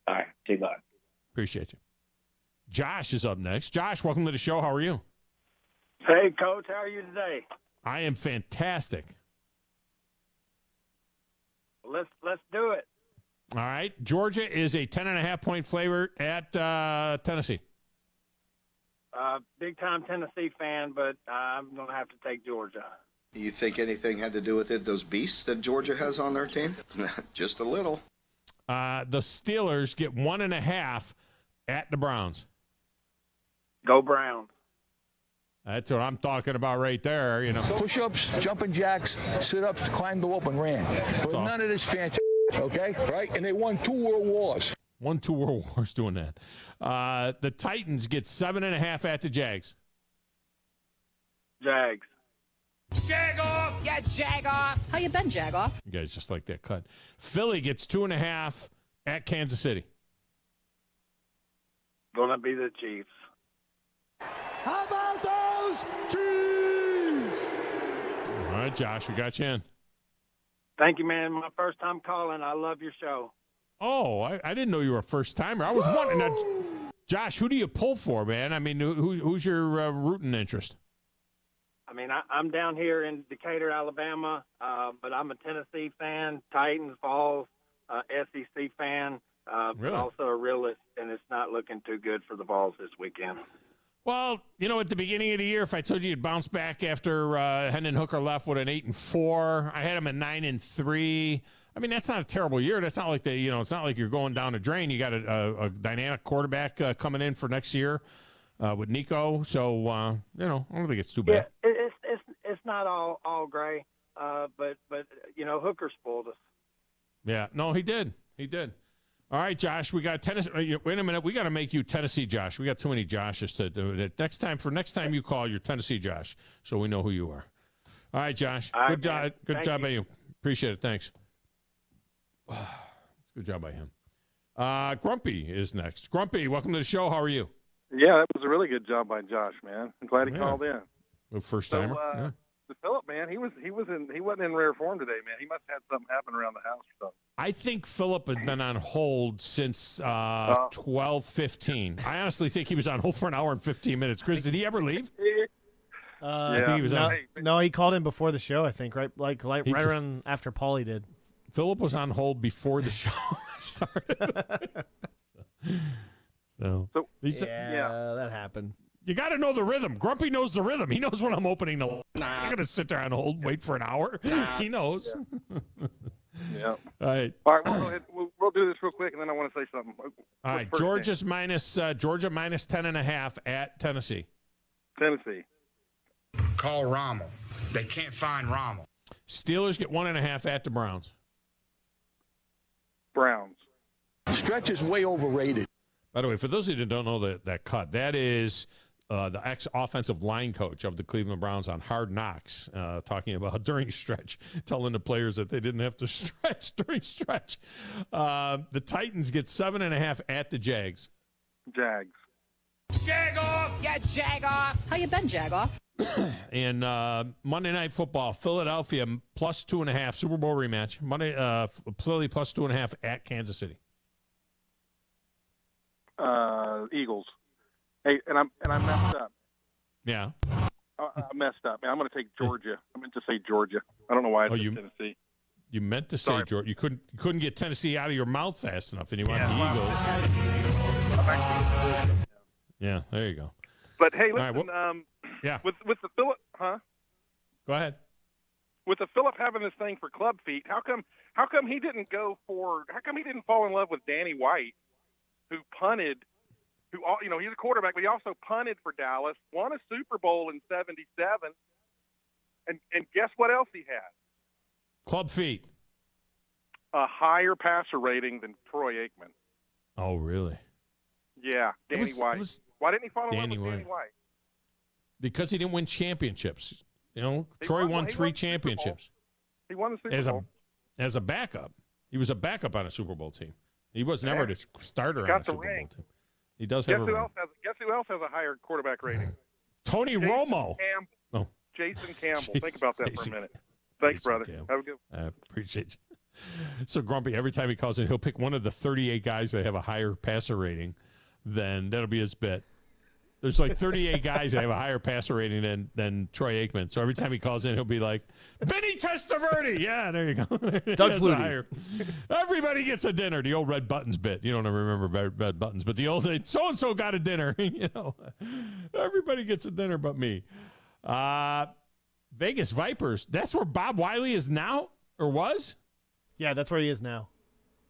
All right, see you bye. Appreciate you. Josh is up next. Josh, welcome to the show. How are you? Hey, Coach. How are you today? I am fantastic. Let's do it. All right. Georgia is a 10.5-point favorite at Tennessee. Big-time Tennessee fan, but I'm going to have to take Georgia. You think anything had to do with it, those beasts that Georgia has on their team? Just a little. The Steelers get 1.5 at the Browns. Go Browns. That's what I'm talking about right there. You know, push-ups, jumping jacks, sit-ups, climb the rope, and ran. But none of this fancy, okay? Right? And they won 2 world wars. Won 2 world wars doing that. The Titans get 7.5 at the Jags. Jags. Jag off! Yeah, jag off. How you been, jag off? You guys just like that cut. Philly gets 2.5 at Kansas City. Gonna be the Chiefs. How about those Chiefs? All right, Josh, we got you in. Thank you, man. My first time calling. I love your show. Oh, I didn't know you were a first-timer. I was wondering. Now, Josh, who do you pull for, man? I mean, who's your rooting interest? I mean, I'm down here in Decatur, Alabama, but I'm a Tennessee fan, Titans, Vols, SEC fan, but also a realist, and it's not looking too good for the Vols this weekend. Well, you know, at the beginning of the year, if I told you you'd bounce back after Hendon Hooker left with an 8-4, I had him at 9-3. I mean, that's not a terrible year. That's not like it's not like you're going down a drain. You got a dynamic quarterback coming in for next year. With Nico, so I don't think it's too bad. Yeah, it's not all gray, but Hooker spoiled us. Yeah, no, he did. All right, Josh, we got Tennessee. Wait a minute, we got to make you Tennessee Josh. We got too many Joshes to do it. Next time you call, you're Tennessee Josh, so we know who you are. All right, Josh. Good job by you. Appreciate it. Thanks. Good job by him. Grumpy is next. Grumpy, welcome to the show. How are you? Yeah, that was a really good job by Josh, man. I'm glad he called in. First timer. The Phillip, man, he wasn't in rare form today, man. He must have had something happen around the house or something. I think Phillip had been on hold since 12:15. I honestly think he was on hold for an hour and 15 minutes. Chris, did he ever leave? I think he was no, he called in before the show, I think, right around after Paulie did. Phillip was on hold before the show started. So that happened. You got to know the rhythm. Grumpy knows the rhythm. He knows when I'm opening the. I'm not going to sit there on hold, wait for an hour. He knows. Yeah. All right. All right. We'll go ahead. We'll do this real quick, and then I want to say something. All right. Georgia minus 10.5 at Tennessee. Tennessee. Call Rommel. They can't find Rommel. Steelers get 1.5 at the Browns. Browns. Stretch is way overrated. By the way, for those of you that don't know that cut, that is the ex-offensive line coach of the Cleveland Browns on Hard Knocks, talking about during stretch, telling the players that they didn't have to stretch during stretch. The Titans get 7.5 at the Jags. Jags. Jag off! Yeah, jag off! How you been, jag off? And Monday Night Football, Philadelphia plus 2.5, Super Bowl rematch. Philly plus 2.5 at Kansas City. Eagles. Hey, and I messed up. Yeah. I messed up, man. I'm going to take Georgia. I meant to say Georgia. I don't know why I said Tennessee. You meant to say Georgia. You couldn't get Tennessee out of your mouth fast enough, and you want the Eagles. Yeah, there you go. But hey, listen. Right, With the Philip, Go ahead. With the Philip having this thing for club feet, how come he didn't go for? How come he didn't fall in love with Danny White, who punted? He's a quarterback, but he also punted for Dallas, won a Super Bowl in '77, and guess what else he had? Club feet. A higher passer rating than Troy Aikman. Oh, really? Yeah, Danny White. Why didn't he fall in love with Danny White? Because he didn't win championships. Troy won 3 championships. He won the Super Bowl. As a backup. He was a backup on a Super Bowl team. He was never the starter on a Super Bowl team. He does have a ring. Guess who else has a higher quarterback rating? Tony Romo. Campbell. Jason Campbell. Think about that for a minute. Thanks, brother. Have a good one. I appreciate you. So Grumpy, every time he calls in, he'll pick one of the 38 guys that have a higher passer rating. Then that'll be his bit. There's like 38 guys that have a higher passer rating than Troy Aikman. So every time he calls in, he'll be like, Vinny Testaverde. Yeah, there you go. Doug Flutie. Everybody gets a dinner. The old Red Buttons bit. You don't remember Red Buttons, but the old so-and-so got a dinner. Everybody gets a dinner but me. Vegas Vipers. That's where Bob Wiley is now or was? Yeah, that's where he is now.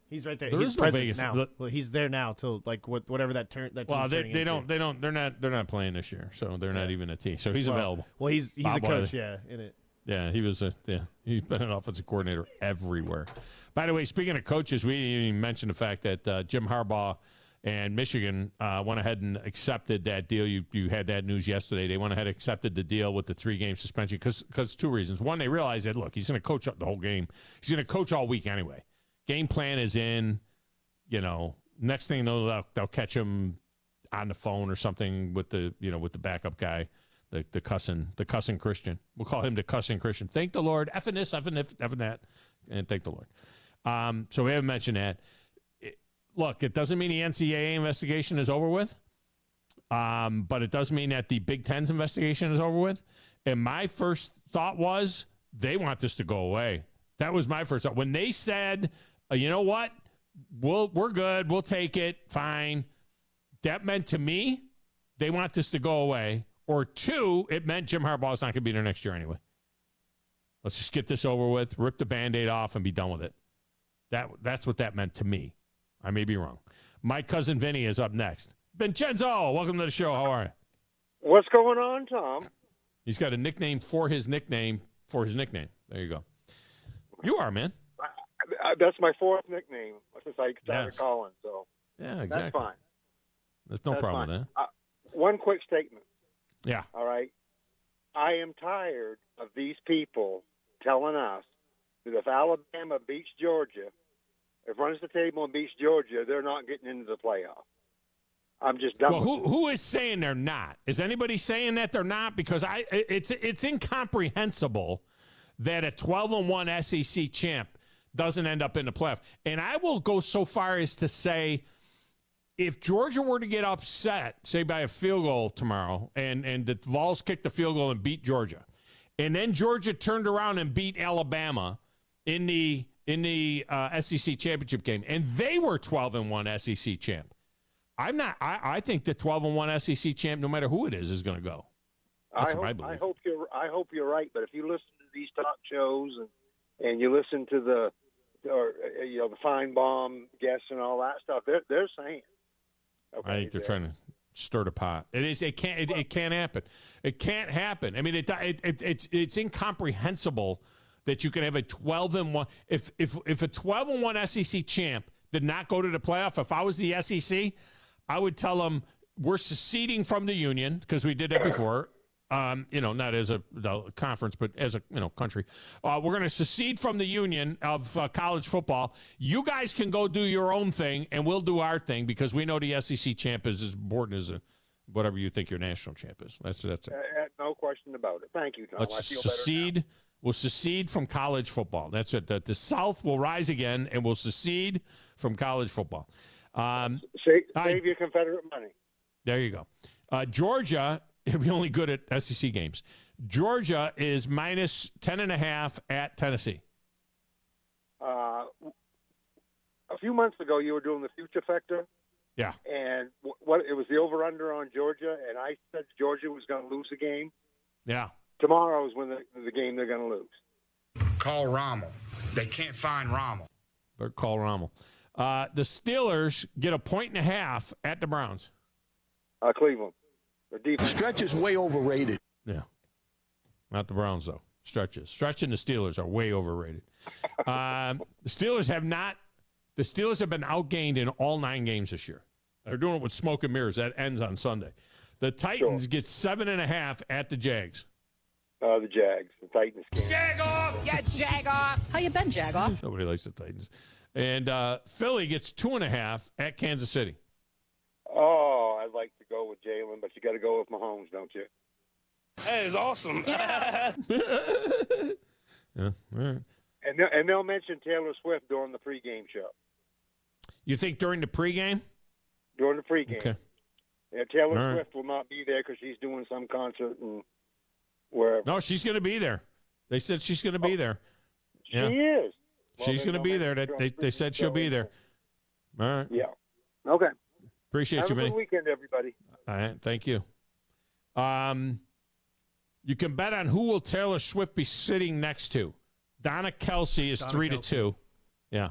He's right there. There he's is no Vegas now. Well, he's there now till like whatever that turn. That well, they're not playing this year, so they're not even a team. So he's available. Well, he's Bob a coach, Wiley. in it. Yeah, he's been an offensive coordinator everywhere. By the way, speaking of coaches, we didn't even mention the fact that Jim Harbaugh and Michigan went ahead and accepted that deal. You had that news yesterday. They went ahead and accepted the deal with the 3-game suspension because 2 reasons. One, they realized that, look, he's going to coach up the whole game. He's going to coach all week anyway. Game plan is in. Next thing you know, they'll catch him on the phone or something with the backup guy, the cussing Christian. We'll call him the cussing Christian. Thank the Lord. Effing this, effing that, and thank the Lord. So we haven't mentioned that. Look, it doesn't mean the NCAA investigation is over with, but it does mean that the Big Ten's investigation is over with. And my first thought was they want this to go away. That was my first thought. When they said, you know what? We're good. We'll take it. Fine. That meant to me they want this to go away. Or 2, it meant Jim Harbaugh's not going to be there next year anyway. Let's just get this over with, rip the Band-Aid off, and be done with it. That's what that meant to me. I may be wrong. My cousin Vinny is up next. Vincenzo, welcome to the show. How are you? What's going on, Tom? He's got a nickname for his nickname for his nickname. There you go. You are, man. That's my 4th nickname since I started calling. So yeah, exactly. That's fine. There's no problem with that. One quick statement. Yeah. All right. I am tired of these people telling us that if Alabama beats Georgia, if runs the table and beats Georgia, they're not getting into the playoff. I'm just done. Well, who is saying they're not? Is anybody saying that they're not? Because it's incomprehensible that a 12-1 SEC champ doesn't end up in the playoff. And I will go so far as to say, if Georgia were to get upset, say by a field goal tomorrow, and the Vols kicked the field goal and beat Georgia, and then Georgia turned around and beat Alabama in the SEC championship game, and they were 12-1 SEC champ. I think the 12-1 SEC champ, no matter who it is going to go. That's what I believe. I hope you're right. But if you listen to these talk shows and you listen to the Feinbaum guests and all that stuff, they're saying. Okay, I think they're trying to stir the pot. It can't happen. It can't happen. I mean, it's incomprehensible that you can have a 12-1. If a 12-1 SEC champ did not go to the playoff, if I was the SEC, I would tell them we're seceding from the union because we did that before. Not as a conference, but as a country. We're going to secede from the union of college football. You guys can go do your own thing, and we'll do our thing because we know the SEC champ is as important as whatever you think your national champ is. That's it. No question about it. Thank you, Tom. Let's secede. We'll secede from college football. That's it. The South will rise again, and we'll secede from college football. Save your Confederate money. There you go. Georgia He'll be only good at SEC games. Georgia is minus 10.5 at Tennessee. A few months ago, you were doing the future factor. Yeah. And what it was the over-under on Georgia, and I said Georgia was going to lose the game. Yeah. Tomorrow is when the game they're going to lose. Call Rommel. They can't find Rommel. Or call Rommel. The Steelers get 1.5 at the Browns. Cleveland. Their defense. Stretch is way overrated. Yeah. Not the Browns, though. Stretch and the Steelers are way overrated. The Steelers have been outgained in all 9 games this year. They're doing it with smoke and mirrors. That ends on Sunday. The Titans get 7.5 at the Jags. The Jags. The Titans. Jag off! Yeah, jag off! How you been, jag off? Nobody likes the Titans. And Philly gets 2.5 at Kansas City. Oh, I'd like to go with Jalen, but you got to go with Mahomes, don't you? That is awesome. Yeah. All right. And they'll mention Taylor Swift during the pregame show. You think during the pregame? During the pregame. Okay. Yeah, Taylor All right. Swift will not be there because she's doing some concert and wherever. No, she's going to be there. They said she's going to be there. Yeah. She is. She's going to be there. They said she'll be there. All right. Yeah. Okay. Appreciate you, Have a man. good weekend, everybody. All right. Thank you. You can bet on who will Taylor Swift be sitting next to. Donna Kelsey is 3-2. Yeah.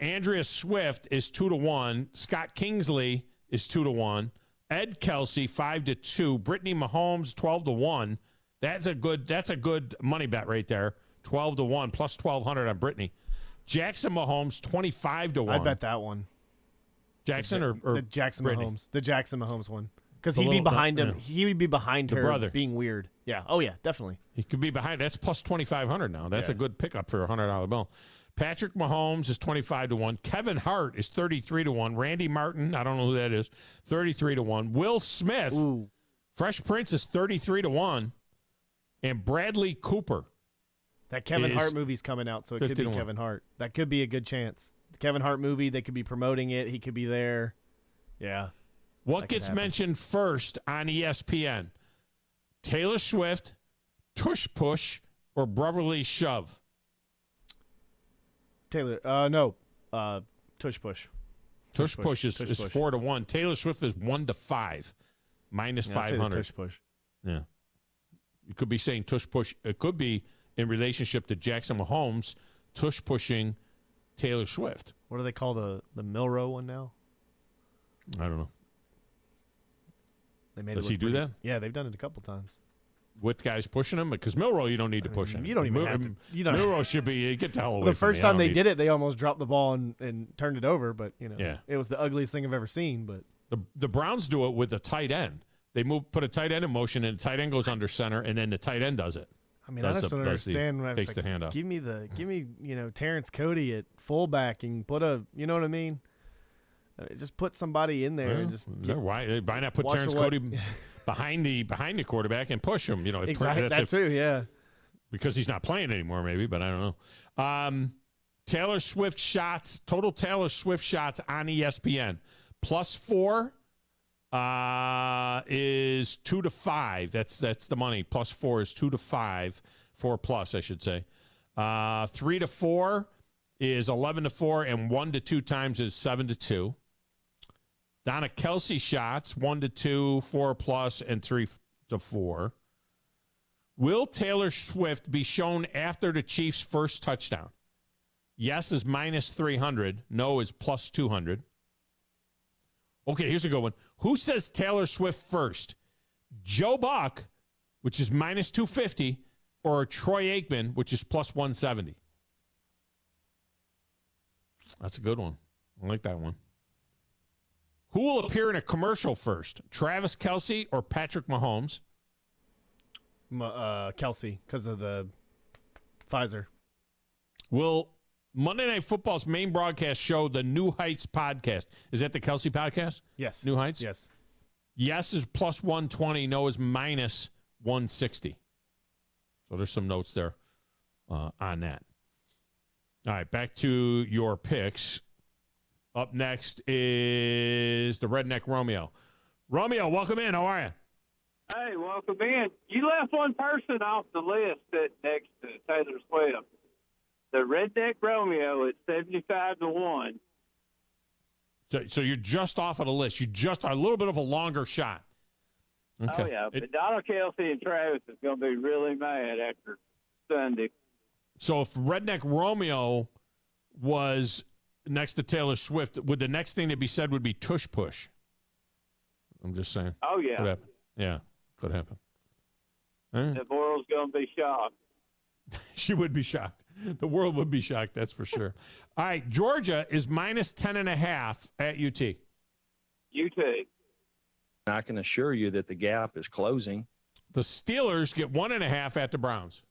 Andrea Swift is 2-1. Scott Kingsley is 2-1. Ed Kelsey 5-2. Brittany Mahomes 12-1. That's a good money bet right there. 12-1 plus 1,200 on Brittany. Jackson Mahomes 25-1. I bet that one. Jackson or the Jackson Brittany? Mahomes, the Jackson Mahomes one, because The he'd be little- behind him. yeah. He would be behind The her, brother. being weird. Yeah. Oh yeah, definitely. He could be behind. That's plus 2,500 now. That's Yeah. a good pickup for a $100 bill. Patrick Mahomes is 25-1. Kevin Hart is 33-1. Randy Martin, I don't know who that is, 33-1. Will Smith, Fresh Prince is 33-1. And Bradley Cooper. That Kevin is Hart movie's coming out, so it could be 15-1. Kevin Hart. That could be a good chance. The Kevin Hart movie, they could be promoting it. He could be there. Yeah. What That could gets happen. mentioned first on ESPN? Taylor Swift, Tush Push, or Brotherly Shove? Taylor, no, Tush Push. Tush Push is 4-1. Taylor Swift is 1-5, minus Yeah, I'd say the 500. Tush Push. Yeah. You could be saying Tush Push. It could be in relationship to Jackson Mahomes, Tush pushing Taylor Swift. What do they call the Milrow one now? I don't know. They made Does it look he do pretty- that? Yeah, they've done it a couple times. With guys pushing him? Because Milrow, you don't need to push him. You don't even have to. You don't. Milrow should be, get the hell away The from first me. I time don't they need- did it, they almost dropped the ball and turned it over. But Yeah. it was the ugliest thing I've ever seen. But The Browns do it with the tight end. They put a tight end in motion, and the tight end goes under center, and then the tight end does it. I mean, I just don't understand. When I was Takes the like, hand off. give me Terrence Cody at fullback and put you know what I mean? Just put somebody in there and just why not put wash Terrence away- Cody behind the quarterback and push him? If Exactly, that's that too, yeah. Because he's not playing anymore, maybe, but I don't know. Taylor Swift shots, total Taylor Swift shots on ESPN. +4 is 2-5. That's the money. +4 is 2-5. 4+, I should say. 3-4 is 11-4, and 1-2 times is 7-2. Donna Kelsey shots 1-2, 4+, and 3-4. Will Taylor Swift be shown after the Chiefs' first touchdown? Yes is -300. No is +200. Okay, here's a good one. Who says Taylor Swift first? Joe Buck, which is -250, or Troy Aikman, which is +170? That's a good one. I like that one. Who will appear in a commercial first? Travis Kelce or Patrick Mahomes? Kelsey, because of the Pfizer. Will Monday Night Football's main broadcast show the New Heights podcast? Is that the Kelce podcast? Yes. New Heights? Yes. Yes is +120. No is -160. So there's some notes there on that. All right, back to your picks. Up next is the Redneck Romeo. Romeo, welcome in. How are you? Hey, welcome in. You left one person off the list next to Taylor Swift. The Redneck Romeo at 75-1. So you're just off of the list. You just are a little bit of a longer shot. Okay. Oh, yeah. But Donald Kelsey and Travis is going to be really mad after Sunday. So if Redneck Romeo was next to Taylor Swift, would the next thing to be said would be Tush Push? I'm just saying. Oh, yeah. Could happen. Yeah, could happen. The world's going to be shocked. She would be shocked. The world would be shocked, that's for sure. All right, Georgia is minus 10.5 at UT. UT. I can assure you that the gap is closing. The Steelers get 1.5 at the Browns.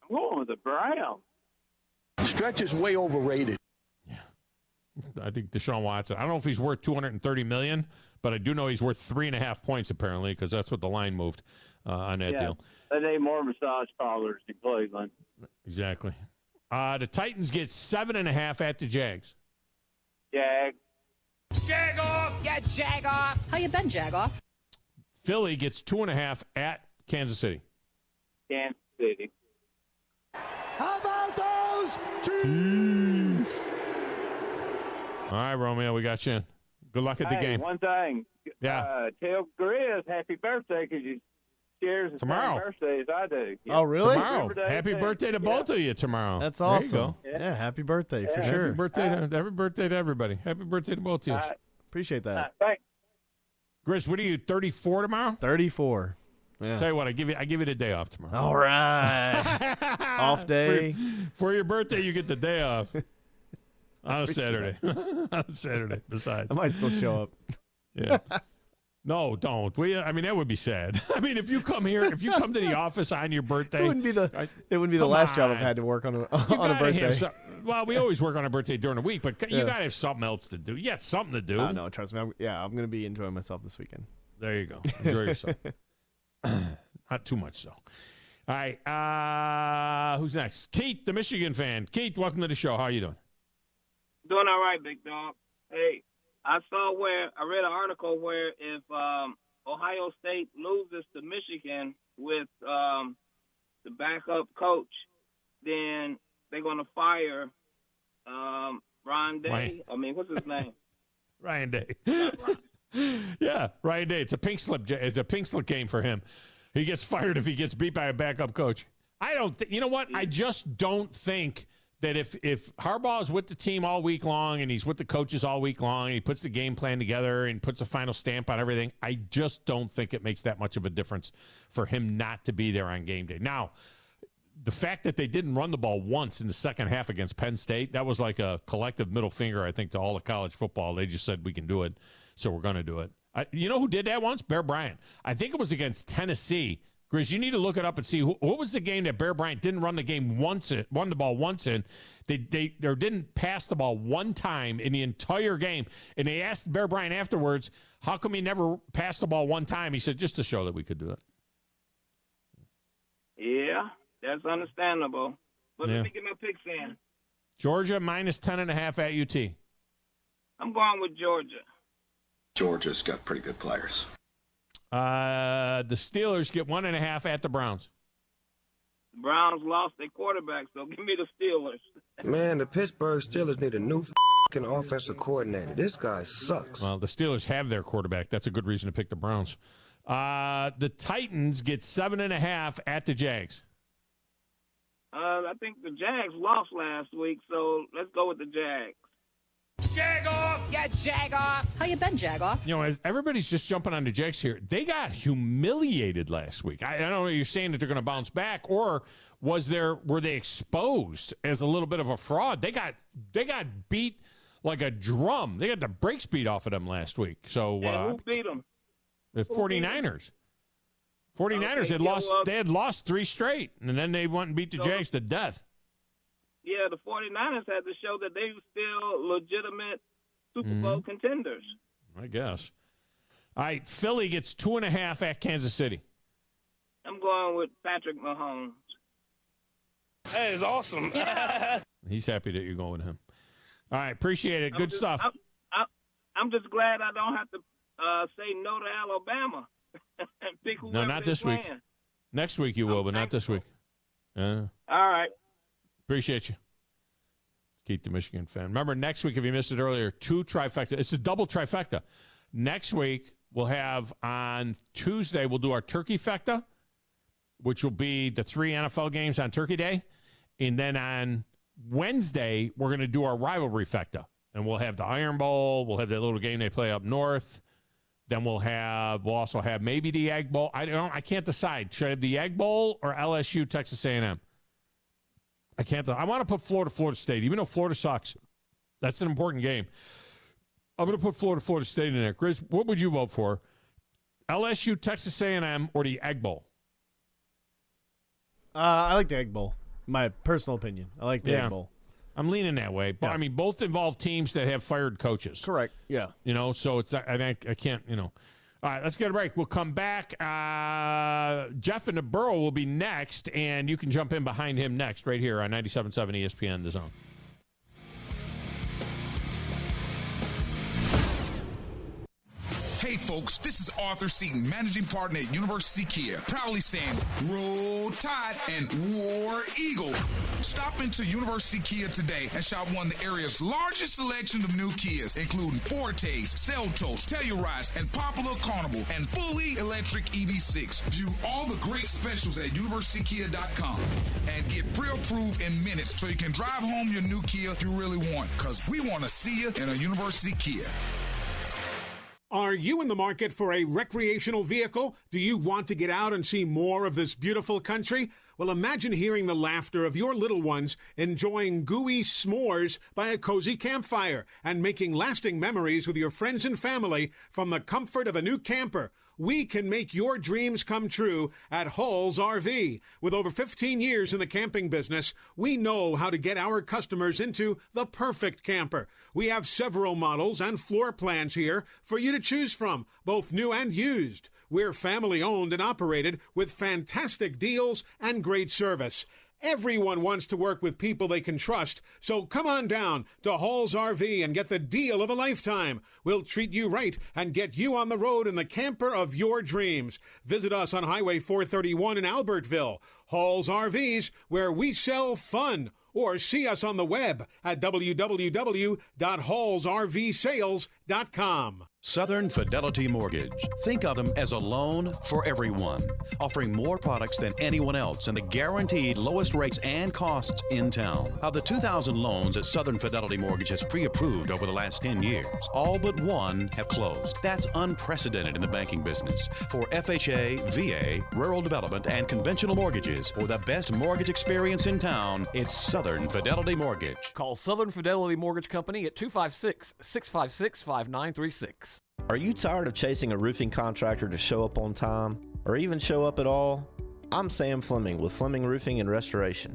I'm going with the Browns. Stretch is way overrated. Yeah. I think Deshaun Watson, I don't know if he's worth $230 million, but I do know he's worth 3.5 points apparently because that's what the line moved on that deal. They need more massage parlors in Cleveland. Exactly. The Titans get 7.5 at the Jags. Jag. Jag off! Yeah, jag off! How you been, jag off? Philly gets 2.5 at Kansas City. Kansas City. How about those Chiefs? All right, Romeo, we got you in. Good luck at the game. One thing. Yeah. Tell Grizz happy birthday because he shares the same birthday as I do. Oh, really? Tomorrow. Happy birthday to both of you tomorrow. That's There you awesome. go. Yeah, happy birthday for Happy sure. birthday to everybody. Happy birthday to both of you. Appreciate that. Thanks. Grizz, what are you, 34 tomorrow? 34. Yeah. Tell you what, I give you the day off tomorrow. All right. Off day. For your birthday, you get the day off. On a Saturday. On a Saturday, besides. I might still show up. Yeah. No, don't. That would be sad. I mean, if you come to the office on your birthday. It wouldn't be the last job I've had to work on a birthday. Well, we always work on a birthday during the week, but you got to have something else to do. You got something to do. No, trust me. I'm going to be enjoying myself this weekend. There you go. Enjoy yourself. Not too much, though. All right. Who's next? Keith, the Michigan fan. Keith, welcome to the show. How are you doing? Doing all right, big dog. Hey, I read an article where if Ohio State loses to Michigan with the backup coach, then they're going to fire Ron Day. What's his name? Ryan Day. Yeah, Ryan Day. It's a pink slip. It's a pink slip game for him. He gets fired if he gets beat by a backup coach. You know what? I just don't think that if Harbaugh's with the team all week long and he's with the coaches all week long and he puts the game plan together and puts a final stamp on everything, I just don't think it makes that much of a difference for him not to be there on game day. Now, the fact that they didn't run the ball once in the second half against Penn State, that was like a collective middle finger, I think, to all of college football. They just said, we can do it, so we're going to do it. You know who did that once? Bear Bryant. I think it was against Tennessee. Grizz, you need to look it up and see what was the game that Bear Bryant didn't run the ball once in. They didn't pass the ball one time in the entire game. And they asked Bear Bryant afterwards, how come he never passed the ball one time? He said, just to show that we could do it. Yeah, that's understandable. But let me get my picks in. Georgia minus 10.5 at UT. I'm going with Georgia. Georgia's got pretty good players. The Steelers get 1.5 at the Browns. The Browns lost their quarterback, so give me the Steelers. Man, the Pittsburgh Steelers need a new offensive coordinator. This guy sucks. Well, the Steelers have their quarterback. That's a good reason to pick the Browns. The Titans get 7.5 at the Jags. I think the Jags lost last week, so let's go with the Jags. Jag off! Yeah, jag off! How you been, jag off? You know, everybody's just jumping on the Jags here. They got humiliated last week. I don't know if you're saying that they're going to bounce back, or were they exposed as a little bit of a fraud? They got beat like a drum. They got the brakes beat off of them last week. So who beat them? The 49ers. 49ers They had lost 3 straight, and then they went and beat the Jags to death. Yeah, the 49ers had to show that they were still legitimate Super Bowl contenders. I guess. All right, Philly gets 2.5 at Kansas City. I'm going with Patrick Mahomes. That is awesome. He's happy that you're going with him. All right, appreciate it. Good stuff. I'm just glad I don't have to say no to Alabama. Pick No, whoever not they're this week. playing. Next week you will, but not this week. All right. Appreciate you. Keep the Michigan fan. Remember, next week, if you missed it earlier, 2 trifecta. It's a double trifecta. Next week, we'll have on Tuesday, we'll do our Turkey fecta, which will be the 3 NFL games on Turkey Day. And then on Wednesday, we're going to do our rivalry fecta. And we'll have the Iron Bowl. We'll have that little game they play up north. Then we'll also have maybe the Egg Bowl. I can't decide. Should I have the Egg Bowl or LSU Texas A&M? I can't. I want to put Florida State, even though Florida sucks. That's an important game. I'm going to put Florida State in there. Chris, what would you vote for? LSU Texas A&M or the Egg Bowl? I like the Egg Bowl. My personal opinion. I like the Egg Bowl. I'm leaning that way. But, I mean, both involve teams that have fired coaches. Correct. Yeah. So it's I can't, All right, let's get a break. We'll come back. Jeff in the Borough will be next, and you can jump in behind him next right here on 97.7 ESPN The Zone. Hey folks, this is Arthur Seaton, managing partner at University Kia, proudly saying Roll Tide and War Eagle. Stop into University Kia today and shop one of the area's largest selection of new Kias, including Fortes, Seltos, Telluride, and Popular Carnival, and fully electric EV6. View all the great specials at universitykia.com and get pre-approved in minutes so you can drive home your new Kia you really want, because we want to see you in a University Kia. Are you in the market for a recreational vehicle? Do you want to get out and see more of this beautiful country? Well, imagine hearing the laughter of your little ones enjoying gooey s'mores by a cozy campfire and making lasting memories with your friends and family from the comfort of a new camper. We can make your dreams come true at Hall's RV. With over 15 years in the camping business, we know how to get our customers into the perfect camper. We have several models and floor plans here for you to choose from, both new and used. We're family owned and operated with fantastic deals and great service. Everyone wants to work with people they can trust, so come on down to Hall's RV and get the deal of a lifetime. We'll treat you right and get you on the road in the camper of your dreams. Visit us on Highway 431 in Albertville. Hall's RVs, where we sell fun. Or see us on the web at www.hallsrvsales.com. Southern Fidelity Mortgage. Think of them as a loan for everyone, offering more products than anyone else and the guaranteed lowest rates and costs in town. Of the 2,000 loans that Southern Fidelity Mortgage has pre-approved over the last 10 years, all but one have closed. That's unprecedented in the banking business. For FHA, VA, rural development, and conventional mortgages, for the best mortgage experience in town, it's Southern Fidelity Mortgage. Call Southern Fidelity Mortgage Company at 256-656-5936. Are you tired of chasing a roofing contractor to show up on time, or even show up at all? I'm Sam Fleming with Fleming Roofing and Restoration.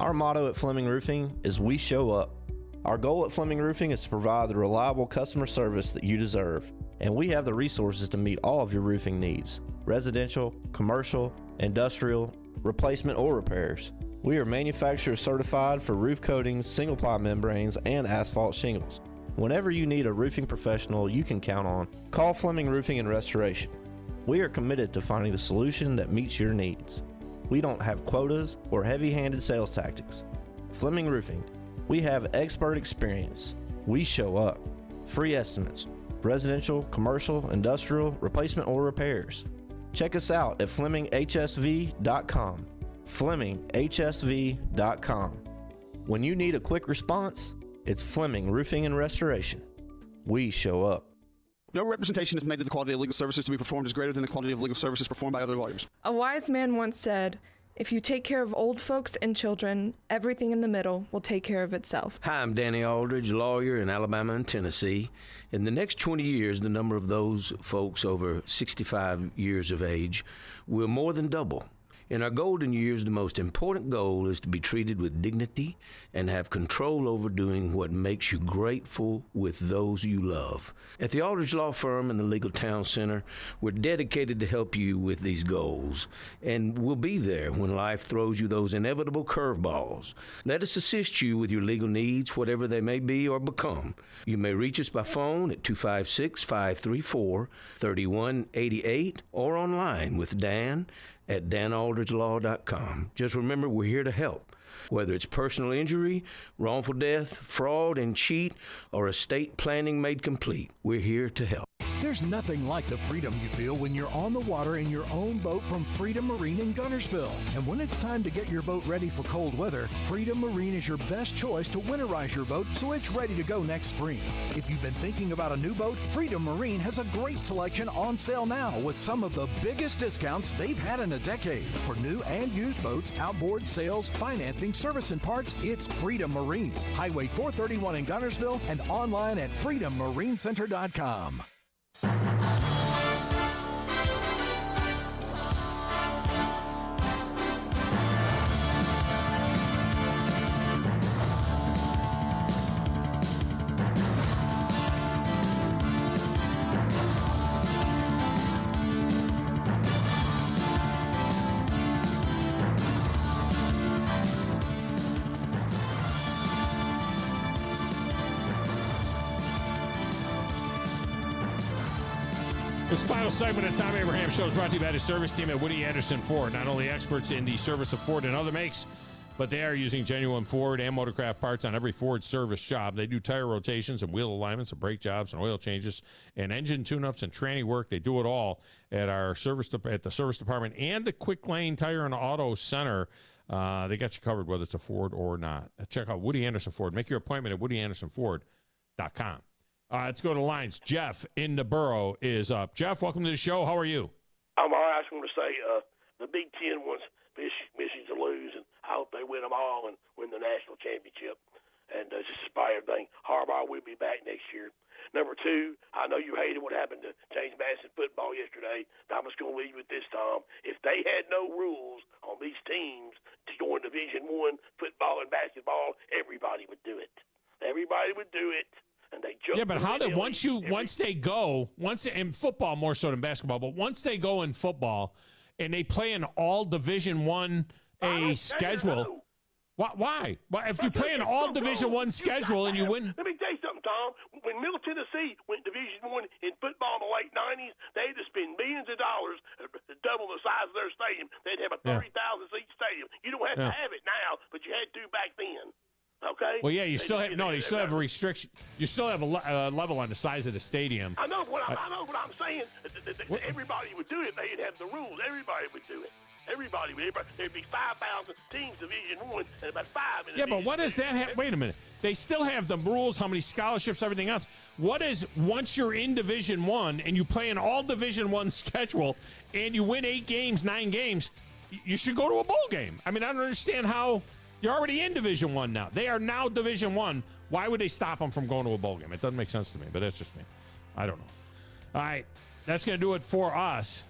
Our motto at Fleming Roofing is we show up. Our goal at Fleming Roofing is to provide the reliable customer service that you deserve, and we have the resources to meet all of your roofing needs: residential, commercial, industrial, replacement, or repairs. We are manufacturer certified for roof coatings, single-ply membranes, and asphalt shingles. Whenever you need a roofing professional you can count on, call Fleming Roofing and Restoration. We are committed to finding the solution that meets your needs. We don't have quotas or heavy-handed sales tactics. Fleming Roofing, we have expert experience. We show up. Free estimates, residential, commercial, industrial, replacement, or repairs. Check us out at FlemingHSV.com. FlemingHSV.com. When you need a quick response, it's Fleming Roofing and Restoration. We show up. No representation is made that the quality of legal services to be performed is greater than the quality of legal services performed by other lawyers. A wise man once said, "If you take care of old folks and children, everything in the middle will take care of itself." Hi, I'm Danny Aldridge, lawyer in Alabama and Tennessee. In the next 20 years, the number of those folks over 65 years of age will more than double. In our golden years, the most important goal is to be treated with dignity and have control over doing what makes you grateful with those you love. At the Aldridge Law Firm and the Legal Town Center, we're dedicated to help you with these goals, and we'll be there when life throws you those inevitable curveballs. Let us assist you with your legal needs, whatever they may be or become. You may reach us by phone at 256-534-3188 or online with Dan at danaldridgelaw.com. Just remember, we're here to help. Whether it's personal injury, wrongful death, fraud and cheat, or estate planning made complete, we're here to help. There's nothing like the freedom you feel when you're on the water in your own boat from Freedom Marine in Guntersville. And when it's time to get your boat ready for cold weather, Freedom Marine is your best choice to winterize your boat so it's ready to go next spring. If you've been thinking about a new boat, Freedom Marine has a great selection on sale now with some of the biggest discounts they've had in a decade. For new and used boats, outboard sales, financing, service and parts, it's Freedom Marine. Highway 431 in Guntersville and online at freedommarincenter.com. This final segment of Tom Abraham Show is brought to you by the service team at Woody Anderson Ford. Not only experts in the service of Ford and other makes, but they are using genuine Ford and Motorcraft parts on every Ford service job. They do tire rotations and wheel alignments and brake jobs and oil changes and engine tune-ups and tranny work. They do it all at our at the service department and the Quick Lane Tire and Auto Center. They got you covered whether it's a Ford or not. Check out Woody Anderson Ford. Make your appointment at WoodyAndersonFord.com. Let's go to lines. Jeff in the borough is up. Jeff, welcome to the show. How are you? I'm all right. I just want to say the Big Ten wants Michigan to lose, and I hope they win them all and win the national championship. And just inspire everything. Harbaugh will be back next year. Number two, I know you hated what happened to James Madison football yesterday, but I'm just going to leave you with this, Tom. If they had no rules on these teams to go in Division I football and basketball, everybody would do it. Everybody would do it. And they yeah, but how did once they go in football more so than basketball, but once they go in football and they play an all Division I schedule, why? Well, if you play an all Division I schedule and you win, let me tell you something, Tom. When Middle Tennessee went Division I in football in the late '90s, they had to spend millions of dollars to double the size of their stadium. They'd have a 30,000 seat stadium. You don't have to have it now, but you had to back then. Okay. Well, yeah, you still have a restriction. You still have a level on the size of the stadium. I know what I'm saying. Everybody would do it. They'd have the rules. Everybody would do it. Everybody would. There'd be 5,000 teams Division I and about 5 in. Yeah, but what does that have? Wait a minute. They still have the rules, how many scholarships, everything else. What is once you're in Division I and you play an all Division I schedule and you win 8 games, 9 games, you should go to a bowl game. I mean, I don't understand how. You're already in Division I now. They are now Division I. Why would they stop them from going to a bowl game? It doesn't make sense to me, but that's just me. I don't know. All right, that's going to do it for us.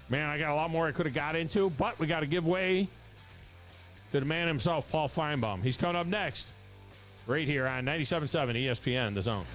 Man, I got a lot more I could have got into, but we got to give way to the man himself, Paul Feinbaum. He's coming up next right here on 97.7 ESPN, The Zone.